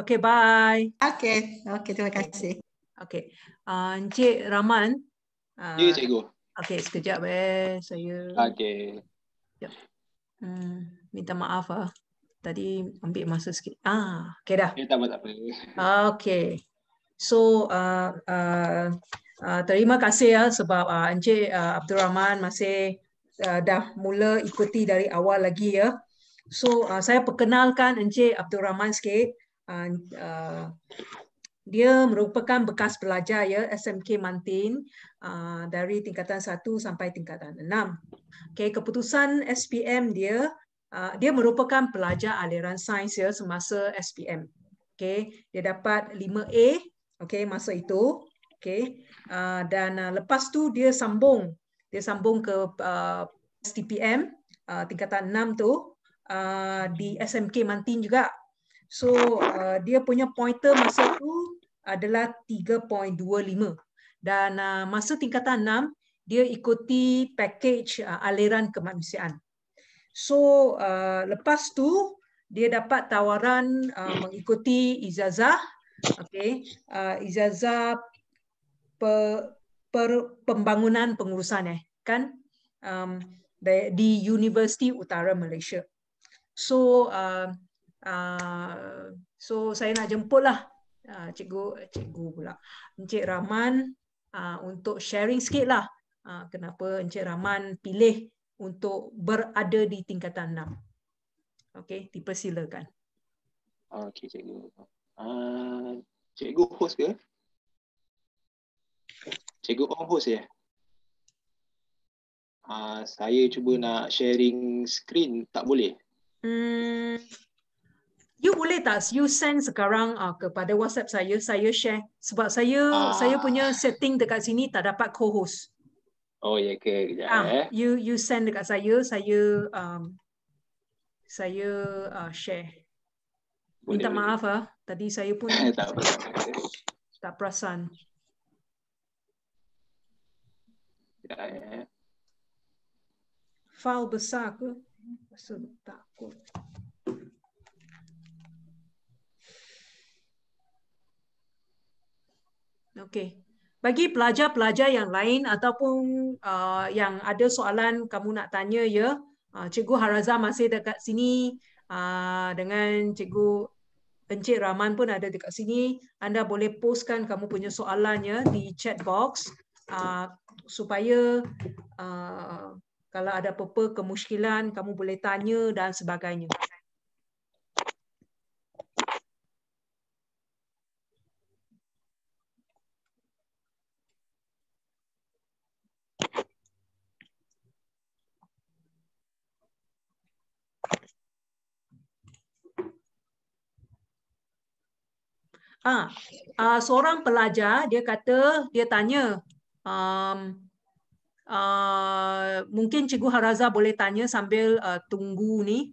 Okey, bye. Okey, terima kasih. Okey. Encik Rahman. Ya, cikgu. Okey, sekejap saya. Okey. Minta maaf tadi ambil masa sikit. Okey dah. Tak apa. Okey. So terima kasih sebab Encik Abdul Rahman masih dah mula ikuti dari awal lagi ya. So saya perkenalkan Encik Abdul Rahman sikit. Dia merupakan bekas pelajar ya SMK Mantin dari tingkatan 1 sampai tingkatan 6. Okay, keputusan SPM dia merupakan pelajar aliran sains ya semasa SPM. Okay, dia dapat 5A masa itu. Okay, dan lepas tu dia sambung ke STPM tingkatan 6 tu di SMK Mantin juga. So dia punya pointer masa tu adalah 3.25 dan masa tingkatan 6 dia ikuti package aliran kemanusiaan. So lepas tu dia dapat tawaran mengikuti ijazah, ijazah pembangunan pengurusan di Universiti Utara Malaysia. So saya nak jemputlah cikgu pula Encik Rahman untuk sharing sikit lah kenapa Encik Rahman pilih untuk berada di tingkatan 6. Okey, dipersilakan. Okey, cikgu. Cikgu host ke? Cikgu host ya? Saya cuba nak sharing screen, tak boleh? You boleh tak you send sekarang kepada WhatsApp saya share sebab saya punya setting dekat sini tak dapat co-host. Oh ya ke? Kejap You send dekat saya share. Minta maaf tadi saya pun tak perasan. File besar ke? Rasa tak kot. Okey. Bagi pelajar-pelajar yang lain ataupun yang ada soalan kamu nak tanya ya, Cikgu Haraza masih dekat sini dengan Cikgu Encik Rahman pun ada dekat sini. Anda boleh postkan kamu punya soalannya di chat box supaya kalau ada apa-apa kemusykilan kamu boleh tanya dan sebagainya. Seorang pelajar dia kata dia tanya mungkin Cikgu Haraza boleh tanya sambil tunggu ni.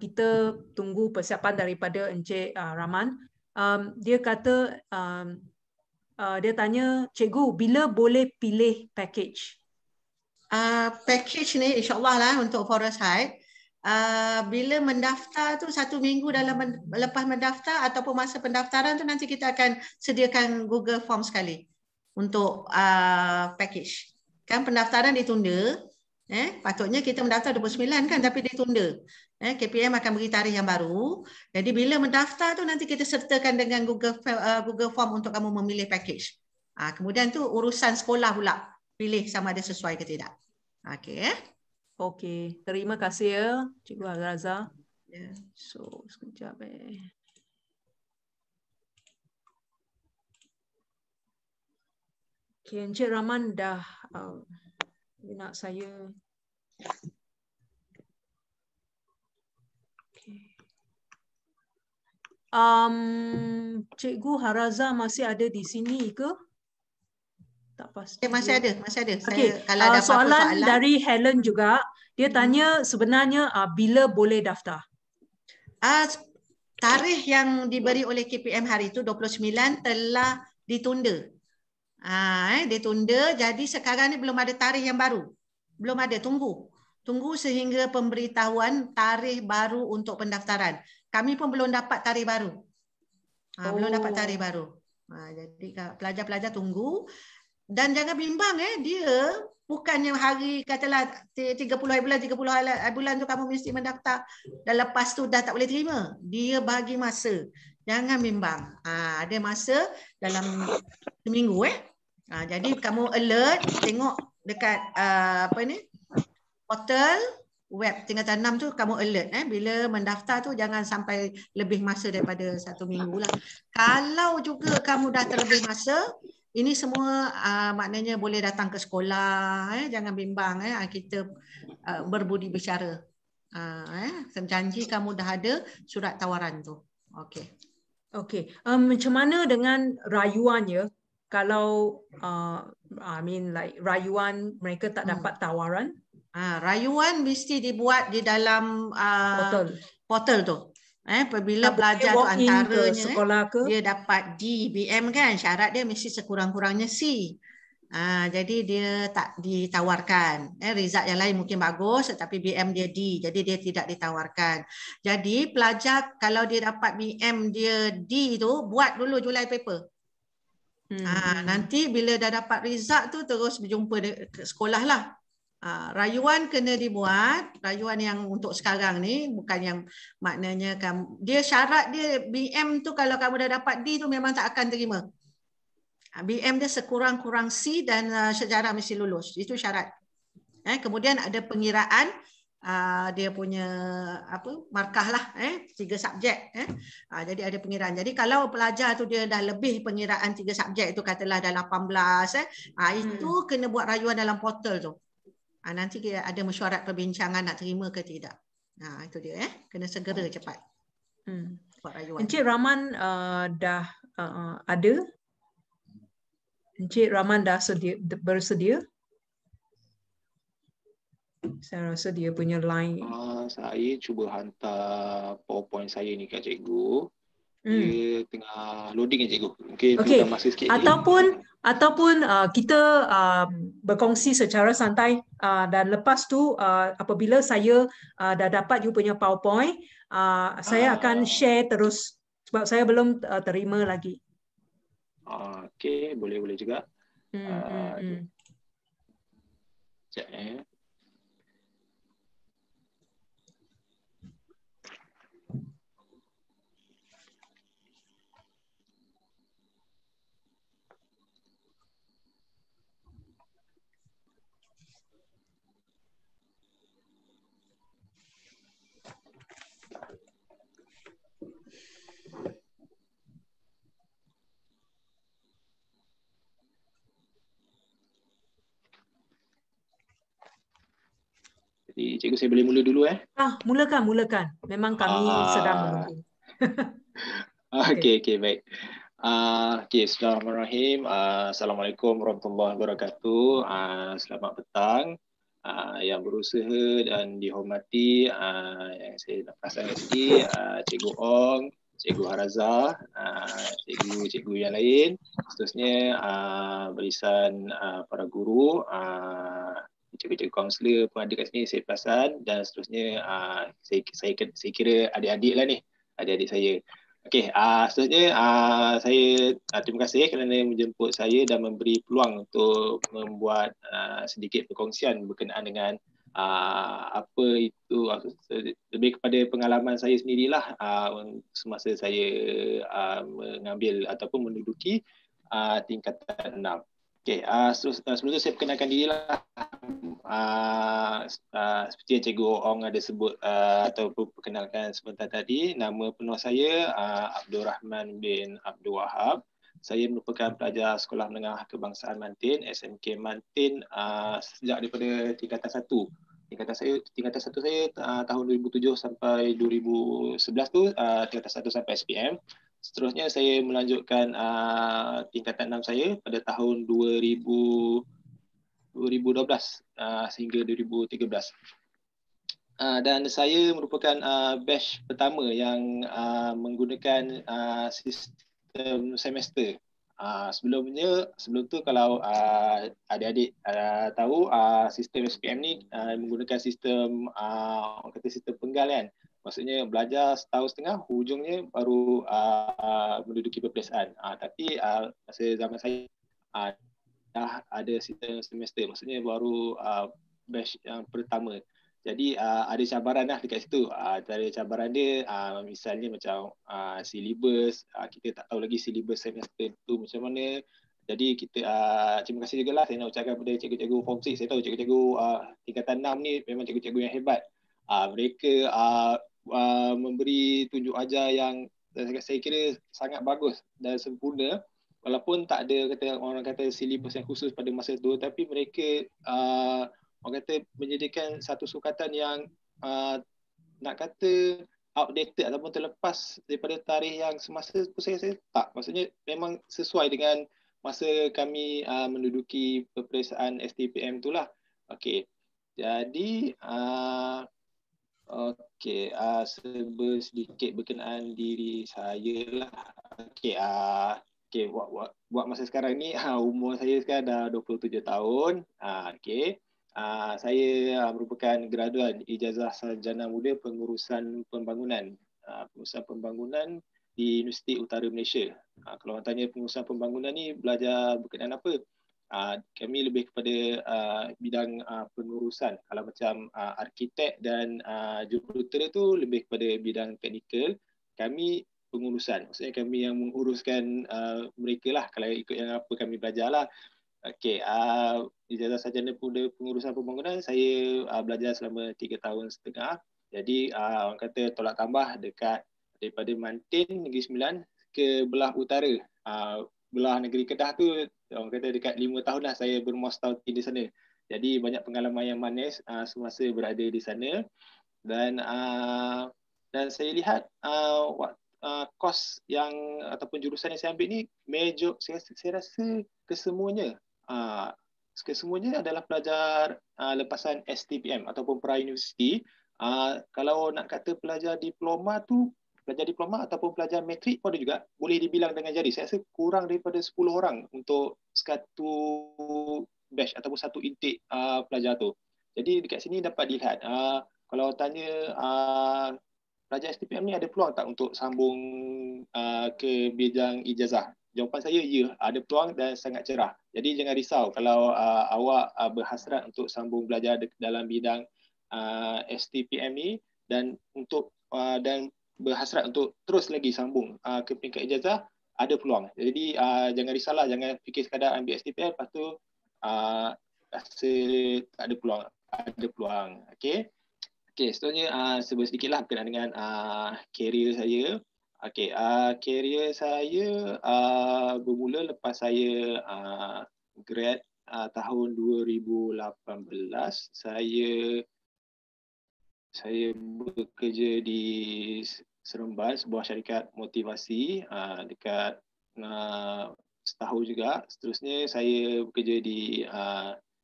Kita tunggu persiapan daripada Encik Rahman. Dia kata dia tanya, Cikgu bila boleh pilih package? Package ni insyaAllah lah untuk Foresight. Bila mendaftar tu 1 minggu lepas mendaftar ataupun masa pendaftaran tu nanti kita akan sediakan Google Form sekali untuk package. Kan pendaftaran ditunda. Patutnya kita mendaftar 29 kan, tapi ditunda. KPM akan beri tarikh yang baru. Jadi bila mendaftar tu nanti kita sertakan dengan Google Form untuk kamu memilih package. Kemudian tu urusan sekolah pula, pilih sama ada sesuai ke tidak. Okey. Okey, terima kasih ya Cikgu Haraza. Yeah. So, sekejap Okay, Encik Rahman dah nak saya. Okay. Cikgu Haraza masih ada di sini ke? Tak pasti. Masih ada. Okay. Kalau ada soalan dari Helen juga, dia tanya sebenarnya bila boleh daftar? Tarikh yang diberi oleh KPM hari itu 29 telah ditunda. Ditunda, jadi sekarang ni belum ada tarikh yang baru. Belum ada, tunggu sehingga pemberitahuan tarikh baru untuk pendaftaran. Kami pun belum dapat tarikh baru. Belum dapat tarikh baru. Jadi pelajar-pelajar tunggu dan jangan bimbang dia bukannya hari katalah 30 bulan tu kamu mesti mendaftar dan lepas tu dah tak boleh terima. Dia bagi masa. Jangan bimbang. Ada masa dalam seminggu jadi kamu alert, tengok dekat portal web tingkatan 6 tu kamu alert bila mendaftar tu jangan sampai lebih masa daripada 1 minggu lah. Kalau juga kamu dah terlebih masa, ini semua maknanya boleh datang ke sekolah, jangan bimbang kita berbudi bicara. Janji kamu dah ada surat tawaran tu. Okey. Okey. Macam mana dengan rayuannya? Kalau rayuan mereka tak dapat tawaran? Rayuan mesti dibuat di dalam portal tu. Apabila pelajar tu antaranya dia dapat D, BM kan, syarat dia mesti sekurang-kurangnya C. Jadi dia tak ditawarkan. Result yang lain mungkin bagus tetapi BM dia D, jadi dia tidak ditawarkan. Jadi pelajar kalau dia dapat BM dia D tu, buat dulu July paper. Nanti bila dah dapat result tu terus berjumpa ke sekolah lah. Rayuan kena dibuat, rayuan yang untuk sekarang ni bukan yang maknanya dia syarat dia BM tu kalau kamu dah dapat D tu memang tak akan terima. BM dia sekurang-kurang C dan sejarah mesti lulus. Itu syarat. Kemudian ada pengiraan dia punya markah lah 3 subjek jadi ada pengiraan. Jadi kalau pelajar tu dia dah lebih pengiraan 3 subjek tu katalah dah 18 itu kena buat rayuan dalam portal tu. Nanti ada mesyuarat perbincangan nak terima ke tidak. Itu dia kena segera cepat buat rayuan. Encik Rahman dah ada? Encik Rahman dah bersedia? Saya rasa dia punya line. Saya cuba hantar PowerPoint saya ni kat cikgu. Dia tengah loading cikgu. Mungkin perlukan masa sikit. Ataupun kita berkongsi secara santai dan lepas tu apabila saya dah dapat you punya PowerPoint, saya akan share terus sebab saya belum terima lagi. Okey, boleh juga. Sekejap Jadi cikgu saya boleh mula dulu mulakan. Memang kami sedang menunggu. Okey, baik. Bismillahirrahmanirrahim. Assalamualaikum warahmatullahi wabarakatuh. Selamat petang. Yang berusaha dan dihormati, yang saya lepaskan tadi, Cikgu Ong, Cikgu Haraza, cikgu-cikgu yang lain, seterusnya barisan para guru, cikgu-cikgu kaunselor, pengajar kat sini saya perasan, dan seterusnya saya kira adik-adik lah ni, adik-adik saya. Okey, seterusnya saya terima kasih kerana menjemput saya dan memberi peluang untuk membuat sedikit perkongsian berkenaan dengan apa itu, lebih kepada pengalaman saya sendirilah semasa saya mengambil ataupun menduduki tingkatan 6. Okey, sebelum tu saya perkenalkan dirilah. Seperti yang Cikgu Ong ada sebut atau perkenalkan sebentar tadi, nama penuh saya Abdul Rahman bin Abdul Wahab. Saya merupakan pelajar Sekolah Menengah Kebangsaan Mantin, SMK Mantin, sejak daripada tingkatan 1. Tingkatan 1 saya tahun 2007 sampai 2011 tu tingkatan 1 sampai SPM. Seterusnya saya melanjutkan tingkatan 6 saya pada tahun 2012 sehingga 2013. Dan saya merupakan batch pertama yang menggunakan sistem semester. Sebelum tu kalau adik-adik tahu, sistem SPM ni menggunakan sistem orang kata sistem penggal kan. Maksudnya belajar setahun setengah, hujungnya baru menduduki peperiksaan. Tapi masa zaman saya dah ada sistem semester, maksudnya baru batch yang pertama. Jadi ada cabaran lah dekat situ. Ada cabaran dia misalnya macam silibus, kita tak tahu lagi silibus semester tu macam mana. Jadi kita terima kasih juga lah saya nak ucapkan kepada cikgu-cikgu form 6. Saya tahu cikgu-cikgu tingkatan 6 ni memang cikgu-cikgu yang hebat. Mereka memberi tunjuk ajar yang saya kira sangat bagus dan sempurna, walaupun tak ada orang kata silibus yang khusus pada masa tu, tapi mereka orang kata menyediakan satu sukatan yang nak kata outdated ataupun terlepas daripada tarikh yang semasa tu saya tak. Maksudnya memang sesuai dengan masa kami menduduki peperiksaan STPM tu lah. Okey. Jadi sedikit berkenaan diri saya lah. Okey, buat masa sekarang ni umur saya sekarang dah 27 tahun. Saya merupakan graduan Ijazah Sarjana Muda Pengurusan Pembangunan. Pengurusan Pembangunan di Universiti Utara Malaysia. Kalau orang tanya pengurusan pembangunan ni belajar berkenaan apa? Kami lebih kepada bidang pengurusan. Kalau macam arkitek dan jurutera tu lebih kepada bidang teknikal. Kami pengurusan. Maksudnya kami yang menguruskan mereka lah kalau ikut yang apa kami belajar lah. Okey, Ijazah Sarjana Muda Pengurusan Pembangunan saya belajar selama 3 tahun setengah. Jadi orang kata tolak tambah dekat daripada Mantin Negeri Sembilan ke belah utara. Belah negeri Kedah tu orang kata dekat 5 tahun lah saya bermuastauti di sana. Jadi banyak pengalaman yang manis semasa berada di sana, dan saya lihat kos yang ataupun jurusan yang saya ambil ni major saya rasa kesemuanya adalah pelajar lepasan STPM ataupun pra-universiti. Kalau nak kata pelajar diploma ataupun pelajar matrik pun ada juga, boleh dibilang dengan jari. Saya rasa kurang daripada 10 orang untuk satu batch ataupun satu intake pelajar tu. Jadi dekat sini dapat dilihat kalau tanya pelajar STPM ni ada peluang tak untuk sambung ke bidang ijazah? Jawapan saya ya, ada peluang dan sangat cerah. Jadi jangan risau kalau awak berhasrat untuk sambung belajar dalam bidang STPM ni dan berhasrat untuk terus lagi sambung ke peringkat ijazah, ada peluang. Jadi jangan risaulah, jangan fikir sekadar ambil STPM lepas tu rasa tak ada peluang. Ada peluang. Okey. Seterusnya sedikitlah berkenaan dengan karier saya. Karier saya bermula lepas saya grad tahun 2018. Saya bekerja di Seremban, sebuah syarikat motivasi dekat setahun juga. Seterusnya saya bekerja di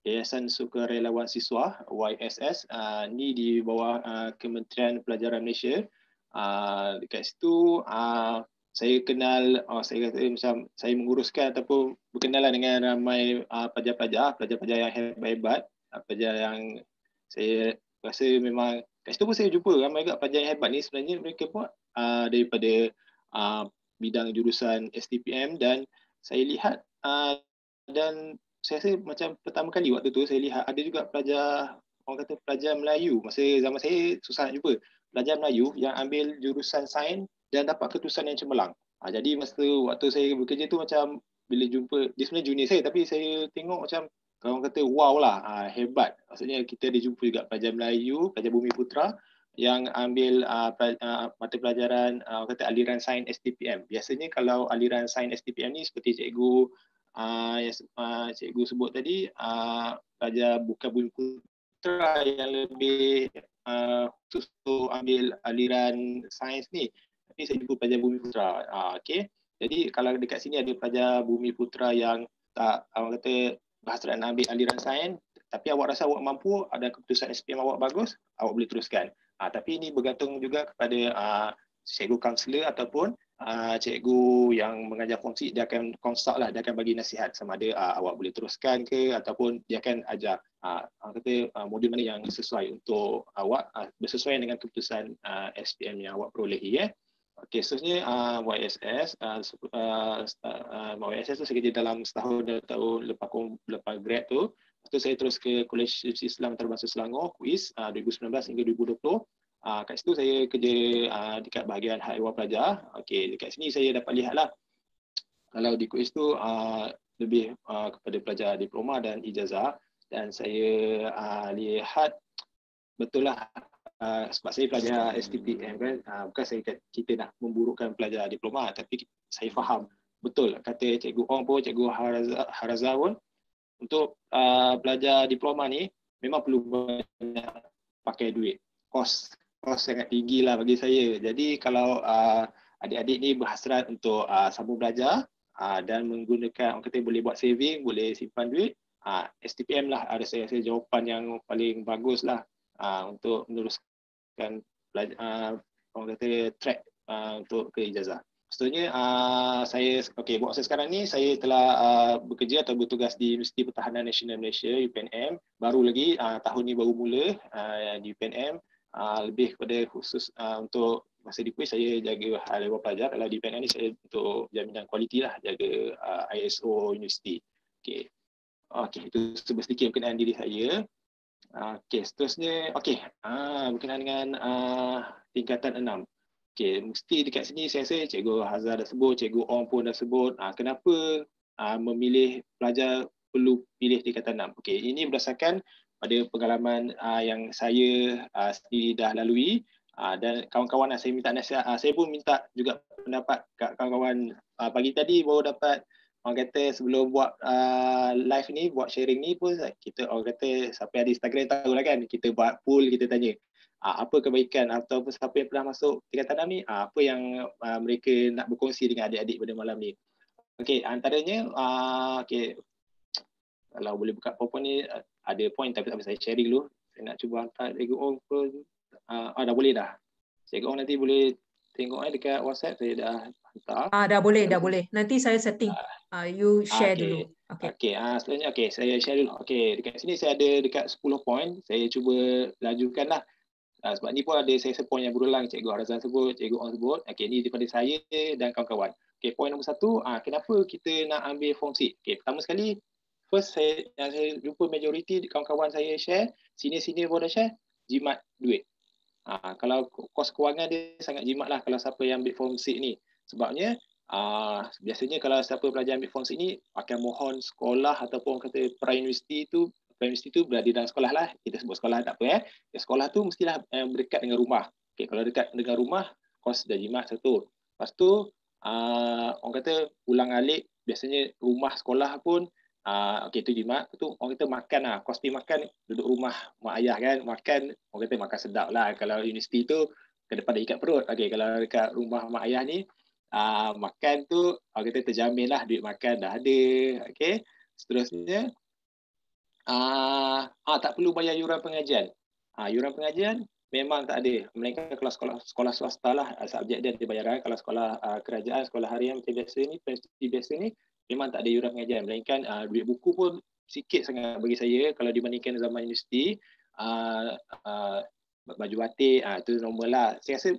Yayasan Sukarelawan Siswa YSS, ni di bawah Kementerian Pelajaran Malaysia. Dekat situ saya kenal, saya kata macam saya menguruskan ataupun berkenalan dengan ramai pelajar-pelajar yang hebat-hebat, pelajar yang saya rasa memang kat situ pun saya jumpa ramai juga pelajar yang hebat ni sebenarnya mereka buat daripada bidang jurusan STPM, dan saya lihat dan saya rasa macam pertama kali waktu tu saya lihat ada juga pelajar, orang kata pelajar Melayu, masa zaman saya susah nak jumpa pelajar Melayu yang ambil jurusan sains dan dapat ketusan yang cemerlang. Jadi waktu saya bekerja tu macam bila jumpa, dia sebenarnya junior saya tapi saya tengok macam orang kata wow lah, hebat. Maksudnya kita ada jumpa juga pelajar Melayu, pelajar Bumi Putra yang ambil mata pelajaran kata aliran sains STPM. Biasanya kalau aliran sains STPM ni seperti cikgu cikgu sebut tadi, pelajar bukan Bumi Putra yang lebih khusus untuk ambil aliran sains ni. Tapi saya jumpa pelajar Bumi Putra. Okay. Jadi kalau dekat sini ada pelajar Bumi Putra yang tak, orang kata berhasrat nak ambil aliran sains, tapi awak rasa awak mampu, ada keputusan SPM awak bagus, awak boleh teruskan. Tapi ini bergantung juga kepada cikgu kaunselor ataupun cikgu yang mengajar fungsi, dia akan consult lah, dia akan bagi nasihat sama ada awak boleh teruskan ke, ataupun dia akan ajar kata modul mana yang sesuai untuk awak, bersesuaian dengan keputusan SPM yang awak perolehi. Okey, seterusnya YSS. YSS tu saya kerja dalam setahun tahun lepas grad tu. Lepas tu saya terus ke Kolej Islam Antarabangsa Selangor, KUIS 2019 hingga 2020. Kat situ saya kerja dekat bahagian hak ehwal pelajar. Okey, dekat sini saya dapat lihatlah kalau di KUIS tu lebih kepada pelajar diploma dan ijazah, dan saya lihat betul lah sebab saya pelajar STPM kan, bukan saya kata kita nak memburukkan pelajar diploma, tapi saya faham betul kata Cikgu Ong pun, Cikgu Haraza pun, untuk pelajar diploma ni memang perlu banyak pakai duit. Kos sangat tinggi lah bagi saya. Jadi kalau adik-adik ni berhasrat untuk sambung belajar dan menggunakan, orang kata boleh buat saving, boleh simpan duit, STPM lah ada saya rasa jawapan yang paling bagus lah untuk meneruskan orang kata track untuk ke ijazah. Seterusnya buat saya sekarang ni saya telah bekerja atau bertugas di Universiti Pertahanan Nasional Malaysia UPNM. Baru lagi tahun ni baru mula di UPNM, lebih kepada khusus untuk masa di KUIS saya jaga hal ehwal pelajar. Kalau di UPNM ni saya untuk jaminan kualiti lah, jaga ISO universiti. Okey, itu sedikit berkenaan diri saya. Okey, seterusnya berkenaan dengan tingkatan 6. Okey, mesti dekat sini saya rasa Cikgu Hazar dah sebut, Cikgu Ong pun dah sebut kenapa memilih pelajar perlu pilih tingkatan 6. Okey, ini berdasarkan pada pengalaman yang saya sendiri dah lalui, dan kawan-kawan saya minta nasihat, saya pun minta juga pendapat kat kawan-kawan. Pagi tadi baru dapat, orang kata sebelum buat live ni, buat sharing ni pun kita, orang kata siapa ada Instagram tahu lah kan, kita buat poll, kita tanya apa kebaikan ataupun siapa yang pernah masuk tingkatan 6 ni, apa yang mereka nak berkongsi dengan adik-adik pada malam ni. Okey, antaranya kalau boleh buka PowerPoint ni ada point, tapi saya sharing dulu. Saya nak cuba hantar Cikgu Ong pun. Dah boleh dah. Cikgu Ong nanti boleh tengok dekat WhatsApp saya dah hantar. Dah boleh. Nanti saya setting. You share dulu. Okey, selanjutnya saya share dulu. Okey, dekat sini saya ada dekat 10 point. Saya cuba lajukanlah. Sebab ni pun ada saya point yang berulang, Cikgu Harazan sebut, Cikgu Ong sebut. Okey, ni daripada saya dan kawan-kawan. Okey, point nombor 1, kenapa kita nak ambil fungsi? Okey, pertama sekali, first saya jumpa majoriti kawan-kawan saya share, sini pun dah share, jimat duit. Kalau kos kewangan dia sangat jimat lah kalau siapa yang ambil fungsi ni. Sebabnya biasanya kalau siapa pelajar ambil fungsi ni akan mohon sekolah ataupun kata pra-universiti tu berada dalam sekolah lah. Kita sebut sekolah tak apa sekolah tu mestilah berdekat dengan rumah. Okay, kalau dekat dengan rumah, kos dah jimat satu. Lepas tu orang kata pulang alik, biasanya rumah sekolah pun itu jimat. Tu orang kata makan lah, kos pergi makan duduk rumah mak ayah kan, makan orang kata makan sedap lah. Kalau universiti tu daripada ikat perut. Okey, kalau dekat rumah mak ayah ni makan tu kita terjamin lah, duit makan dah ada. Okey. Seterusnya tak perlu bayar yuran pengajian. Yuran pengajian memang tak ada. Melainkan kalau sekolah swasta lah, subjek dia ada bayaran. Kalau sekolah kerajaan, sekolah harian macam biasa ni, pensi biasa ni, memang tak ada yuran pengajian. Melainkan duit buku pun sikit sangat bagi saya kalau dibandingkan zaman universiti. Baju batik itu normal lah. Saya rasa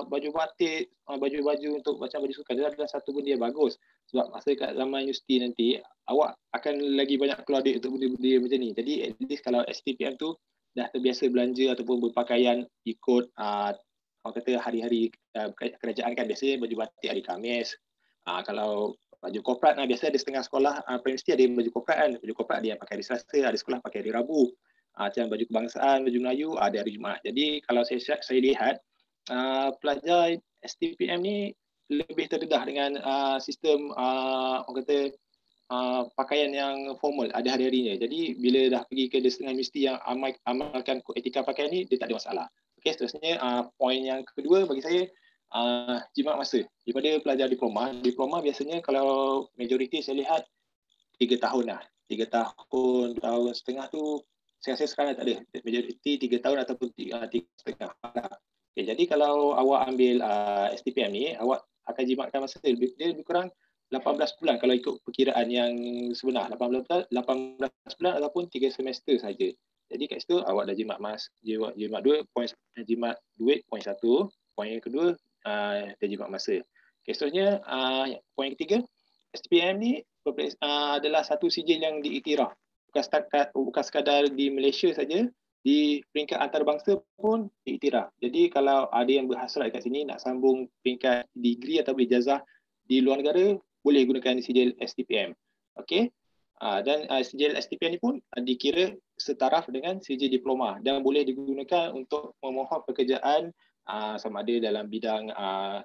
baju batik, baju-baju untuk macam baju sukan dia adalah satu benda yang bagus. Sebab masa kat zaman universiti nanti, awak akan lagi banyak keluar duit untuk benda-benda macam ni. Jadi at least kalau STPM tu dah terbiasa belanja ataupun berpakaian ikut orang kata hari-hari kerajaan kan, biasanya baju batik hari Khamis. Kalau baju korporat biasa ada setengah sekolah universiti ada baju korporat kan. Baju korporat ada yang pakai hari Selasa, ada sekolah pakai hari Rabu. Macam baju kebangsaan, baju Melayu ada hari Jumaat. Jadi kalau saya lihat pelajar STPM ni lebih terdedah dengan sistem orang kata pakaian yang formal ada hari-harinya. Jadi bila dah pergi ke setengah universiti yang amalkan etika pakaian ni, dia tak ada masalah. Okey, seterusnya poin yang kedua bagi saya jimat masa. Daripada pelajar diploma biasanya kalau majoriti saya lihat 3 tahun lah. 3 tahun setengah tu saya rasa sekarang tak ada. Majoriti 3 tahun ataupun 3,5. Okay, jadi kalau awak ambil STPM ni, awak akan jimatkan masa dia lebih kurang 18 bulan kalau ikut perkiraan yang sebenar. 18 bulan ataupun 3 semester saja. Jadi kat situ awak dah jimat duit poin 1, poin yang kedua dah jimat masa. Okay, seterusnya poin ketiga, STPM ni adalah satu sijil yang diiktiraf. Bukan sekadar di Malaysia saja, di peringkat antarabangsa pun diiktiraf. Jadi kalau ada yang berhasrat kat sini nak sambung peringkat degree atau ijazah di luar negara, boleh gunakan sijil STPM. Okey. Dan sijil STPM ni pun dikira setaraf dengan sijil diploma dan boleh digunakan untuk memohon pekerjaan sama ada dalam bidang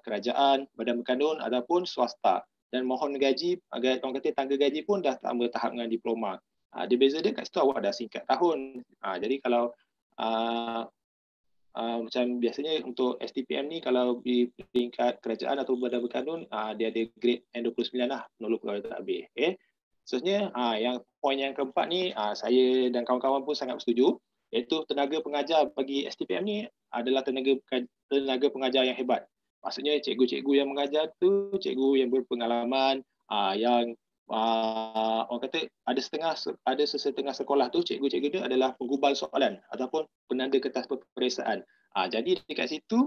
kerajaan, badan berkandun ataupun swasta. Dan mohon gaji, orang kata tangga gaji pun dah tambah tahap dengan diploma. Dia beza dia kat situ awak dah singkat tahun. Jadi kalau macam biasanya untuk STPM ni kalau di peringkat kerajaan atau badan berkandun dia ada grade N29 lah, 0 pegawai tak habis. Okay. Seterusnya yang poin yang keempat ni saya dan kawan-kawan pun sangat bersetuju, iaitu tenaga pengajar bagi STPM ni adalah tenaga pengajar yang hebat. Maksudnya cikgu-cikgu yang mengajar tu cikgu yang berpengalaman, yang orang kata ada sesetengah sekolah tu cikgu-cikgu dia adalah penggubal soalan ataupun penanda kertas peperiksaan. Jadi dekat situ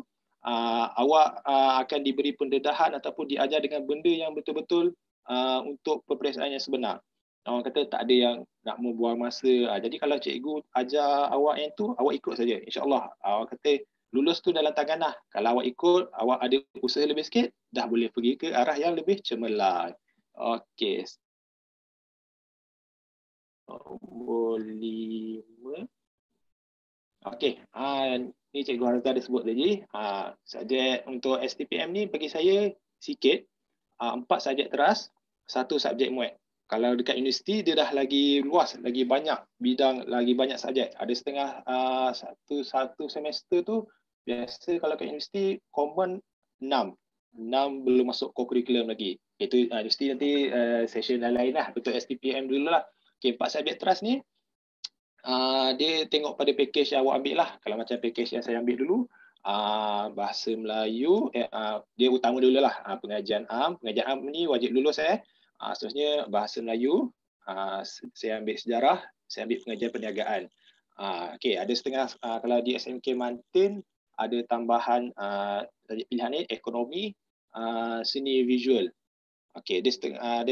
awak akan diberi pendedahan ataupun diajar dengan benda yang betul-betul untuk peperiksaan yang sebenar. Orang kata tak ada yang nak membuang masa. Jadi kalau cikgu ajar awak yang tu, awak ikut saja. InsyaAllah awak kata lulus tu dalam tangan lah. Kalau awak ikut, awak ada usaha lebih sikit, dah boleh pergi ke arah yang lebih cemerlang. Okey. Nombor 5. Okey. Ni Cikgu Harazah ada sebut tadi. Subjek untuk STPM ni bagi saya sikit. 4 subjek teras, 1 subjek muat. Kalau dekat universiti dia dah lagi luas, lagi banyak bidang, lagi banyak subjek. Ada setengah satu semester tu biasa kalau kat universiti common 6 belum masuk co-curriculum lagi. Itu universiti nanti session lain lah untuk STPM dulu lah. Okay, 4 subjek teras ni dia tengok pada package yang awak ambil lah. Kalau macam package yang saya ambil dulu, bahasa Melayu dia utama dulu lah. Pengajian am ni wajib lulus seterusnya bahasa Melayu, saya ambil sejarah, saya ambil pengajian perniagaan. Okay, ada setengah kalau di SMK Mantin ada tambahan pilihan ni ekonomi, seni visual. Okey, dia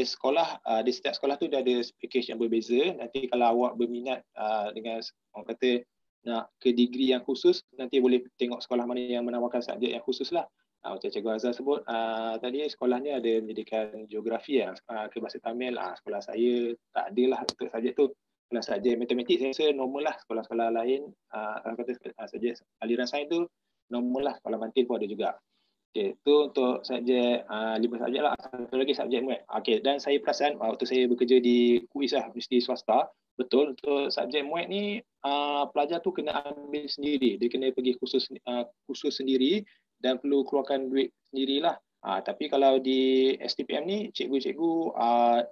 sekolah, di setiap sekolah tu dia ada package yang berbeza. Nanti kalau awak berminat dengan orang kata nak ke degree yang khusus, nanti boleh tengok sekolah mana yang menawarkan subjek yang khusus lah. Macam Cikgu Azhar sebut tadi, sekolah ni ada menyediakan geografi ke bahasa Tamil. Sekolah saya tak ada lah untuk subjek tu. Kalau subjek matematik saya rasa normal lah. Sekolah-sekolah lain kata subjek aliran sains tu normal lah. Sekolah Mantin pun ada juga. Okey, itu untuk subjek 5 subjek lah. Satu lagi subjek MUET. Okey, dan saya perasan waktu saya bekerja di KUIS lah, universiti swasta, betul untuk subjek MUET ni pelajar tu kena ambil sendiri. Dia kena pergi kursus sendiri dan perlu keluarkan duit sendirilah. Tapi kalau di STPM ni cikgu-cikgu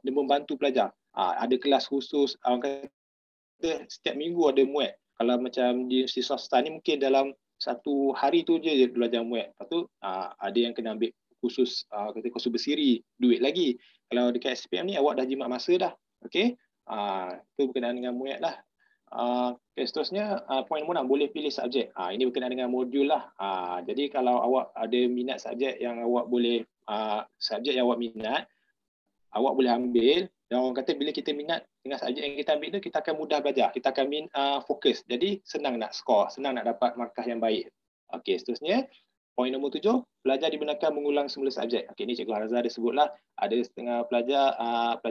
dia membantu pelajar. Ada kelas khusus, kata setiap minggu ada MUET. Kalau macam di universiti swasta ni mungkin dalam satu hari tu je belajar MUET. Lepas tu ada yang kena ambil kursus kursus bersiri, duit lagi. Kalau dekat SPM ni awak dah jimat masa dah. Okey. Itu berkenaan dengan MUET lah. Okay, seterusnya poin nombor 6, boleh pilih subjek. Ini berkenaan dengan modul lah. Jadi kalau awak ada minat subjek yang awak boleh subjek yang awak minat, awak boleh ambil. Dan orang kata bila kita minat dengan subjek yang kita ambil tu, kita akan mudah belajar. Kita akan fokus. Jadi senang nak skor, senang nak dapat markah yang baik. Okey, seterusnya poin nombor 7, pelajar dibenarkan mengulang semula subjek. Okey, ni Cikgu Harzah ada sebutlah, ada setengah pelajar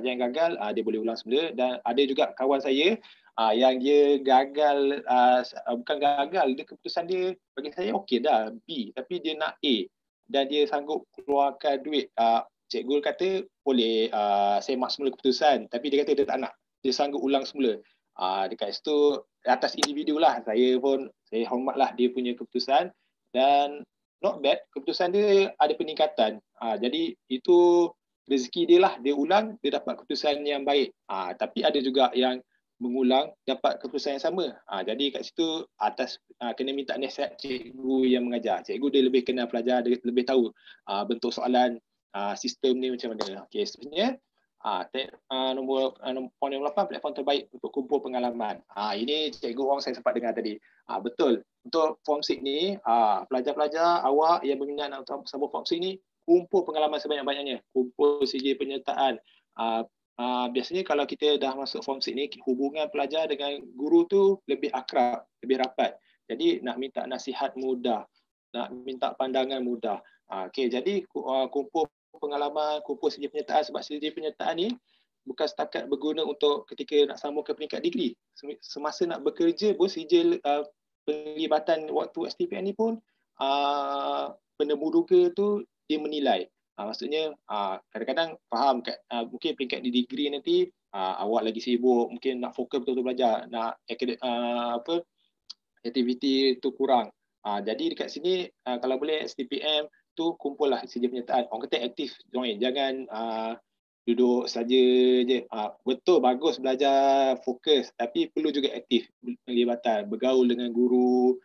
yang gagal, dia boleh ulang semula, dan ada juga kawan saya yang dia gagal, bukan gagal, dia keputusan dia bagi saya okey dah B, tapi dia nak A dan dia sanggup keluarkan duit. Cikgu kata boleh semak semula keputusan, tapi dia kata dia tak nak, dia sanggup ulang semula. Dekat situ atas individu lah, saya hormatlah dia punya keputusan dan not bad, keputusan dia ada peningkatan. Jadi itu rezeki dia lah, dia ulang, dia dapat keputusan yang baik. Tapi ada juga yang mengulang dapat keputusan yang sama. Jadi kat situ atas kena minta nasihat cikgu yang mengajar. Cikgu dia lebih kenal pelajar, dia lebih tahu bentuk soalan, sistem ni macam mana. Okey, seterusnya poin nombor 8, platform terbaik untuk kumpul pengalaman. Ini cikgu Ong saya sempat dengar tadi. Betul. Untuk form 6 ni, pelajar-pelajar awak yang berminat nak sambung form 6 ni, kumpul pengalaman sebanyak-banyaknya. Kumpul CJ penyertaan. Biasanya kalau kita dah masuk form 6 ni, hubungan pelajar dengan guru tu lebih akrab, lebih rapat. Jadi nak minta nasihat mudah, nak minta pandangan mudah. Okey, jadi kumpul pengalaman, kumpul CJ penyertaan, sebab CJ penyertaan ni bukan setakat berguna untuk ketika nak sambung ke peringkat degree. Semasa nak bekerja pun CJ penglibatan waktu STPM ni pun penemuduga tu dia menilai. Maksudnya kadang-kadang faham mungkin peringkat di degree nanti awak lagi sibuk, mungkin nak fokus betul-betul belajar, nak aktiviti tu kurang. Jadi dekat sini kalau boleh STPM tu kumpullah CJ penyertaan. Orang kata aktif join, jangan duduk saja je. Betul, bagus belajar fokus, tapi perlu juga aktif penglibatan, bergaul dengan guru,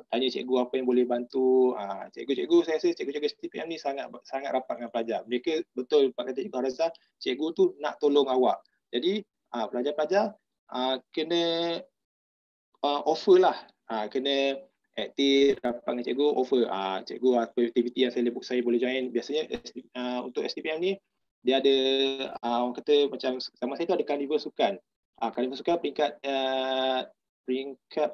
tanya cikgu apa yang boleh bantu. Cikgu-cikgu, saya rasa cikgu-cikgu STPM ni sangat rapat dengan pelajar. Mereka betul kata Cikgu Harzah, cikgu tu nak tolong awak. Jadi pelajar-pelajar kena offer lah, kena aktif, rapat dengan cikgu, offer. Cikgu apa aktiviti yang saya boleh join. Biasanya untuk STPM ni dia ada orang kata macam sama saya tu ada karnival sukan. Karnival sukan peringkat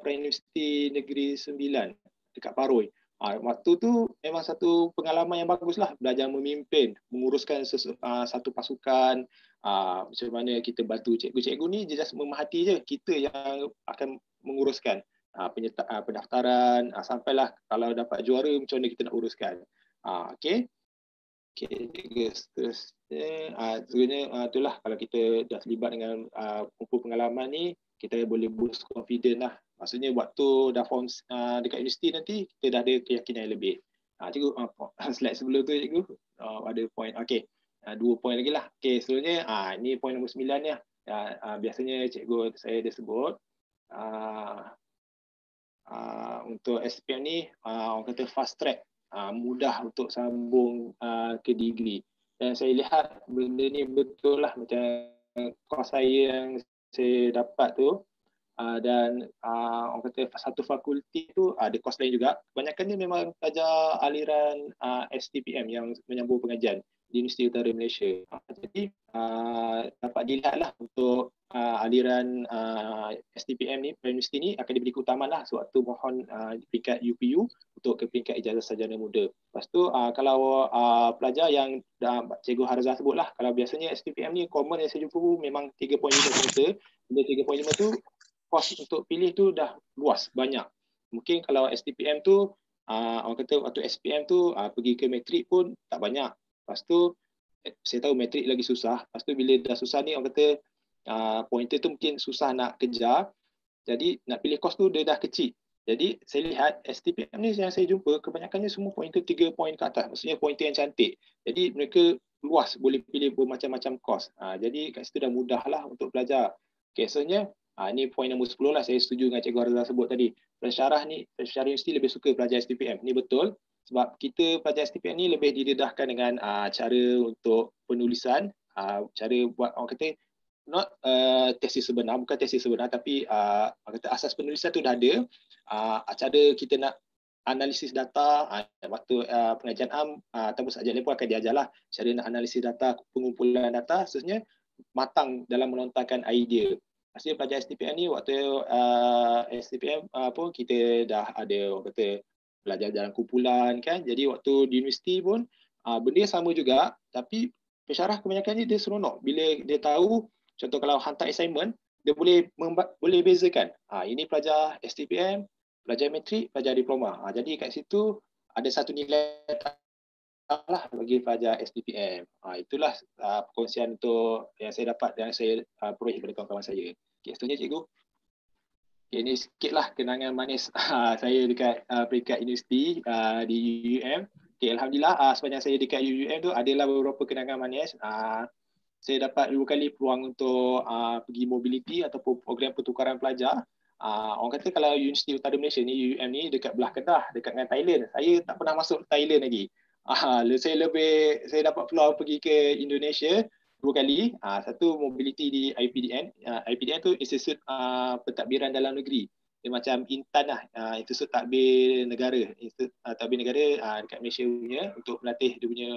Universiti Negeri 9 dekat Paroi. Waktu tu memang satu pengalaman yang bagus lah, belajar memimpin, menguruskan satu pasukan, macam mana kita bantu cikgu-cikgu ni, dia just memahati je, kita yang akan menguruskan pendaftaran, sampailah kalau dapat juara macam mana kita nak uruskan. Okey. Okey, seterusnya itulah kalau kita dah terlibat dengan kumpul pengalaman ni, kita boleh boost confident lah. Maksudnya waktu dah form dekat universiti nanti, kita dah ada keyakinan yang lebih. Cikgu, slide sebelum tu cikgu, ada point. Okey, 2 point lagi lah. Okey, seterusnya, ini point nombor 9 ni lah. Biasanya cikgu saya ada sebut, untuk SPM ni, orang kata fast track. Mudah untuk sambung ke degree. Dan saya lihat benda ni betul lah, macam kos saya yang saya dapat tu, dan orang kata satu fakulti tu ada kos lain juga. Kebanyakan ni memang pelajar aliran STPM yang menyambung pengajian di Universiti Utara Malaysia. Jadi dapat dilihatlah untuk aliran STPM ni, universiti ni akan diberi keutamaan lah sewaktu mohon peringkat UPU untuk ke peringkat ijazah sarjana muda. Lepas tu kalau pelajar yang Cikgu Harzah sebut lah, kalau biasanya STPM ni common yang saya jumpa memang 3.5 semester. Bila 3.5 tu kos untuk pilih tu dah luas, banyak. Mungkin kalau STPM tu orang kata waktu SPM tu pergi ke matrik pun tak banyak. Lepas tu saya tahu matrik lagi susah. Lepas tu bila dah susah ni orang kata pointer tu mungkin susah nak kejar. Jadi nak pilih course tu dia dah kecil. Jadi saya lihat STPM ni yang saya jumpa kebanyakannya semua pointer 3 poin ke atas. Maksudnya pointer yang cantik. Jadi mereka luas boleh pilih bermacam-macam course. Jadi kat situ dah mudah lah untuk belajar. Okay, sebenarnya ini poin nombor 10 lah. Saya setuju dengan Cikgu Arzal sebut tadi. Pensyarah universiti lebih suka pelajar STPM. Ini betul. Sebab kita pelajar STPM ni lebih didedahkan dengan cara untuk penulisan. Cara buat orang kata not tesis sebenar, bukan tesis sebenar, tapi kata asas penulisan tu dah ada. Cara kita nak analisis data, waktu pengajian am ataupun subjek lain pun akan diajarlah cara nak analisis data, pengumpulan data, sebenarnya matang dalam melontarkan idea. Maksudnya pelajar STPM ni waktu STPM pun kita dah ada orang kata belajar dalam kumpulan kan. Jadi waktu di universiti pun benda sama juga, tapi pensyarah kebanyakannya dia seronok bila dia tahu. Contoh kalau hantar assignment, dia boleh bezakan. Ini pelajar STPM, pelajar matrik, pelajar diploma. Jadi kat situ ada satu nilai lah bagi pelajar STPM. Itulah perkongsian untuk yang saya dapat dan saya peroleh daripada kawan-kawan saya. Okay, seterusnya cikgu. Okay, ini sikitlah kenangan manis saya dekat peringkat universiti di UUM. Okay, Alhamdulillah sepanjang saya dekat UUM tu adalah beberapa kenangan manis. Saya dapat 2 kali peluang untuk pergi mobility ataupun program pertukaran pelajar. Orang kata kalau Universiti Utara Malaysia ni, UUM ni dekat belah Kedah, dekat dengan Thailand. Saya tak pernah masuk Thailand lagi. Saya dapat peluang pergi ke Indonesia 2 kali. Satu mobility di IPDN. IPDN tu Institut Pentadbiran Dalam Negeri. Dia macam Intan lah, Institut Tadbir Negara. Institut Tadbir Negara dekat Malaysia punya untuk melatih dia punya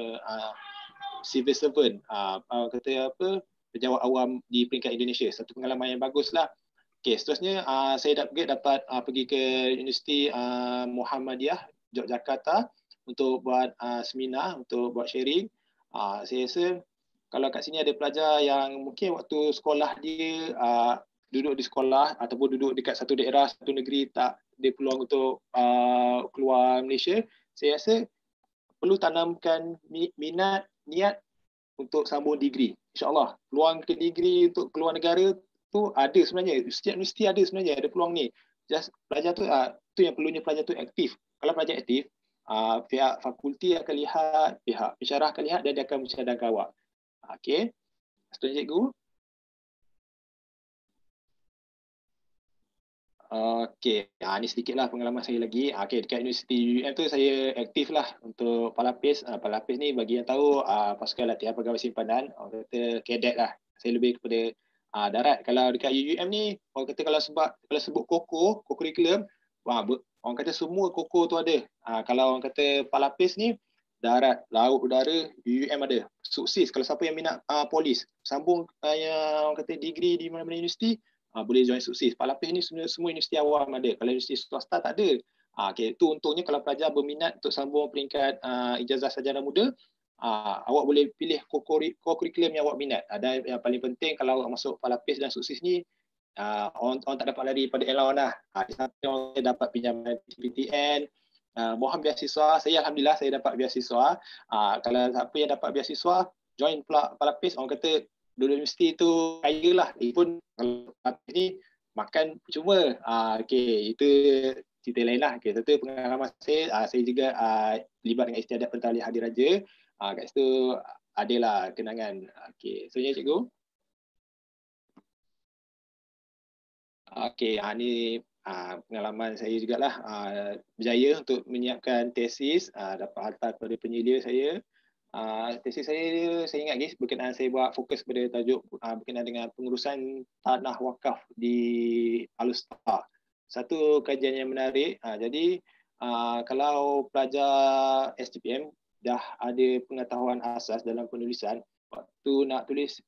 civil servant, kata apa, pejabat awam di peringkat Indonesia. Satu pengalaman yang bagus lah. Okay, seterusnya saya dapat pergi ke Universiti Muhammadiyah Yogyakarta untuk buat seminar, untuk buat sharing. Saya rasa kalau kat sini ada pelajar yang mungkin waktu sekolah dia duduk di sekolah ataupun duduk dekat satu daerah, satu negeri, tak ada peluang untuk keluar Malaysia, saya rasa perlu tanamkan minat, niat untuk sambung degree. InsyaAllah, peluang ke degree untuk keluar negara tu ada sebenarnya. Setiap universiti ada sebenarnya, ada peluang ni. Just pelajar tu, tu yang perlunya pelajar tu aktif. Kalau pelajar aktif, pihak fakulti akan lihat, pihak pensyarah akan lihat dan dia akan mencadangkan awak. Okey. Setuju cikgu? Okey, ni sedikitlah pengalaman saya lagi. Okey, dekat Universiti UUM tu saya aktif lah untuk Palapis. Palapis ni bagi yang tahu pasukan latihan pegawai simpanan, orang kata cadet lah. Saya lebih kepada darat. Kalau dekat UUM ni, orang kata kalau sebut KOKO curriculum, orang kata semua KOKO tu ada. Kalau orang kata Palapis ni, darat, laut, udara, UUM ada. Sukses kalau siapa yang minat polis, sambung yang orang kata degree di mana-mana universiti, boleh join sukses. Palapis ni semua universiti awam ada. Kalau universiti swasta tak ada. Okay, itu untungnya kalau pelajar berminat untuk sambung peringkat ijazah sarjana muda, awak boleh pilih co-curriculum yang awak minat. Dan yang paling penting kalau awak masuk Palapis dan sukses ni, orang tak dapat lari pada allowance lah. Orang dapat pinjaman PTN, mohon beasiswa. Saya Alhamdulillah saya dapat beasiswa. Kalau siapa yang dapat beasiswa, join Palapis, orang kata duduk universiti tu kaya lah. Pun kalau ni makan percuma. Okay, itu cerita lain lah. Okay, satu pengalaman saya juga terlibat dengan istiadat pentadbiran hari raya. Kat situ adalah kenangan. Okay, so ya cikgu. Okay, ni pengalaman saya jugalah, berjaya untuk menyiapkan tesis, dapat hantar kepada penyelia saya. Tesis saya ingat guys, berkenaan saya buat fokus pada tajuk berkenaan dengan pengurusan tanah wakaf di Al-Star. Satu kajian yang menarik. Jadi kalau pelajar STPM dah ada pengetahuan asas dalam penulisan, waktu nak tulis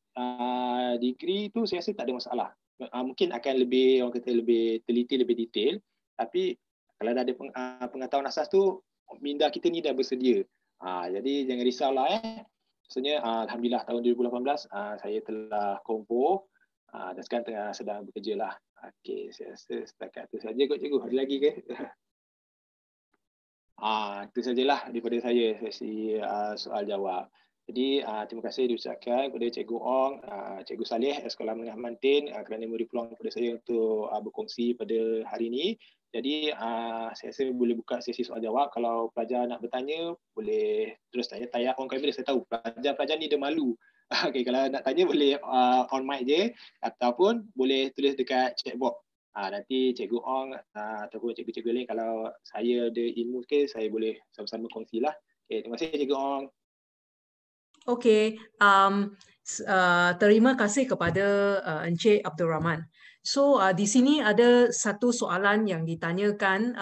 degree tu saya rasa tak ada masalah. Mungkin akan lebih, orang kata lebih teliti, lebih detail, tapi kalau dah ada pengetahuan asas tu, minda kita ni dah bersedia. Jadi jangan risaulah. Maksudnya Alhamdulillah tahun 2018 saya telah kompo dan sekarang sedang bekerja lah. Okey, saya rasa setakat tu saja kot cikgu. Ada lagi ke? Itu sajalah daripada saya sesi soal jawab. Jadi terima kasih diucapkan kepada Cikgu Ong, Cikgu Saleh Sekolah Menengah Mantin kerana memberi peluang kepada saya untuk berkongsi pada hari ini. Jadi saya rasa boleh buka sesi soal jawab. Kalau pelajar nak bertanya, boleh terus tanya on kamera. Saya tahu pelajar-pelajar ni dia malu. Okay, kalau nak tanya boleh on mic je ataupun boleh tulis dekat chat box. Nanti Cikgu Ong ataupun cikgu-cikgu lain kalau saya ada ilmu ke, saya boleh sama-sama kongsilah. Okay, terima kasih Cikgu Ong. Okey, terima kasih kepada Encik Abdul Rahman. So di sini ada satu soalan yang ditanyakan,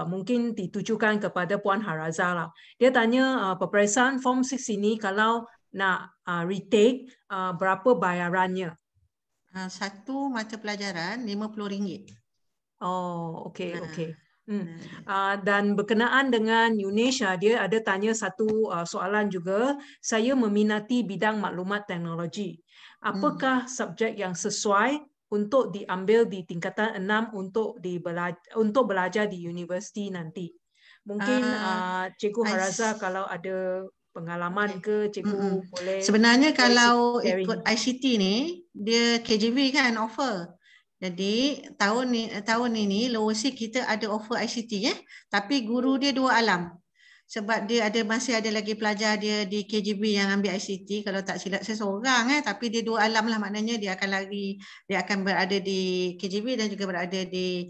mungkin ditujukan kepada Puan Haraza lah. Dia tanya peperiksaan Form 6 ini kalau nak retake, berapa bayarannya? Satu mata pelajaran RM50. Oh, okey, okey. Dan berkenaan dengan Indonesia, dia ada tanya satu soalan juga. Saya meminati bidang maklumat teknologi. Apakah subjek yang sesuai untuk diambil di tingkatan 6 untuk belajar di universiti nanti? Mungkin Cikgu Haraza kalau ada pengalaman ke, Cikgu boleh. Sebenarnya kalau ikut ICT ni, dia KJB kan offer. Jadi tahun ini lower six kita ada offer ICT tapi guru dia 2 alam. Sebab dia masih ada lagi pelajar dia di KJB yang ambil ICT, kalau tak silap saya seorang tapi dia 2 alam lah, maknanya dia akan berada di KJB dan juga berada di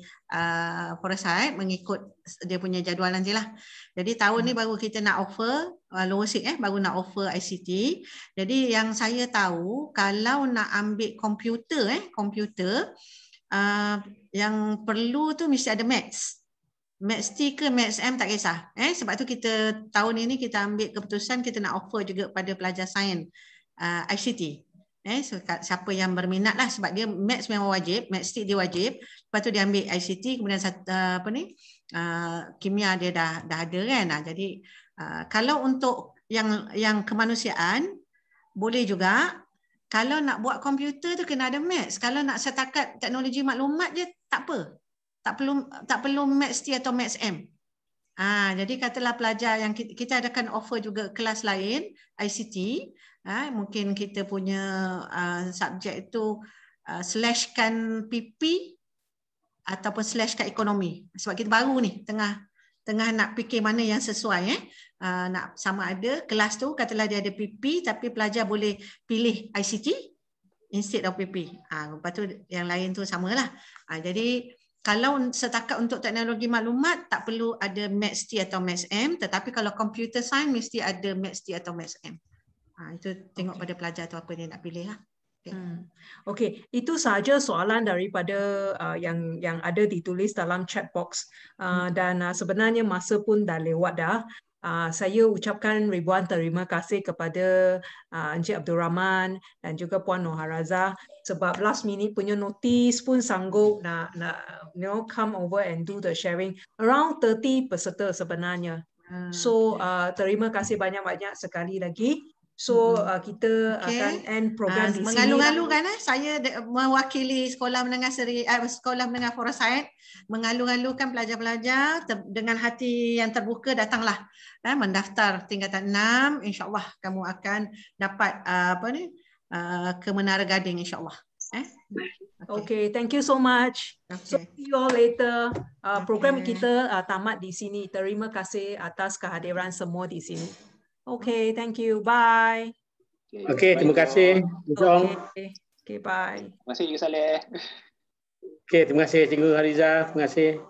Foresight mengikut dia punya jadual nantilah. Jadi tahun ni baru kita nak offer lower six baru nak offer ICT. Jadi yang saya tahu kalau nak ambil komputer yang perlu tu mesti ada maths. Maths T ke Maths M tak kisah. Sebab tu kita tahun ini kita ambil keputusan kita nak offer juga pada pelajar sains ICT. So, siapa yang berminat lah, sebab dia Maths memang wajib, Maths T dia wajib. Lepas tu dia ambil ICT, kemudian kimia dia dah ada kan. Jadi kalau untuk yang kemanusiaan boleh juga. Kalau nak buat komputer tu kena ada maths. Kalau nak setakat teknologi maklumat je tak apa. Tak perlu maths T atau maths M. Jadi katalah pelajar yang kita adakan offer juga kelas lain ICT, mungkin kita punya subjek itu slashkan PP ataupun slashkan ekonomi. Sebab kita baru ni tengah nak fikir mana yang sesuai nak sama ada kelas tu katalah dia ada PP tapi pelajar boleh pilih ICT instead of PP. Lepas tu yang lain tu samalah. Jadi kalau setakat untuk teknologi maklumat tak perlu ada Maths T atau Maths M, tetapi kalau computer science mesti ada Maths T atau Maths M. Itu tengok pada pelajar tu apa dia nak pilih lah. Okey, itu sahaja soalan daripada yang ada ditulis dalam chat box dan sebenarnya masa pun dah lewat dah. Saya ucapkan ribuan terima kasih kepada Encik Abdul Rahman dan juga Puan Noharaza sebab last minute punya notice pun sanggup nak come over and do the sharing. Around 30 peserta sebenarnya. So terima kasih banyak-banyak sekali lagi. So kita akan end program di sini. Mengalu-alu kan saya mewakili Sekolah Menengah Foresight mengalu-alukan pelajar-pelajar dengan hati yang terbuka datanglah mendaftar tingkatan 6, insya-Allah kamu akan dapat ke Menara Gading insya-Allah. Okay, thank you so much. So see you all later. Program kita tamat di sini. Terima kasih atas kehadiran semua di sini. Okay, thank you. Bye. Okay, terima kasih. Okay, bye. Terima kasih Cikgu Saleh. Okay, terima kasih Cikgu Hariza. Terima kasih.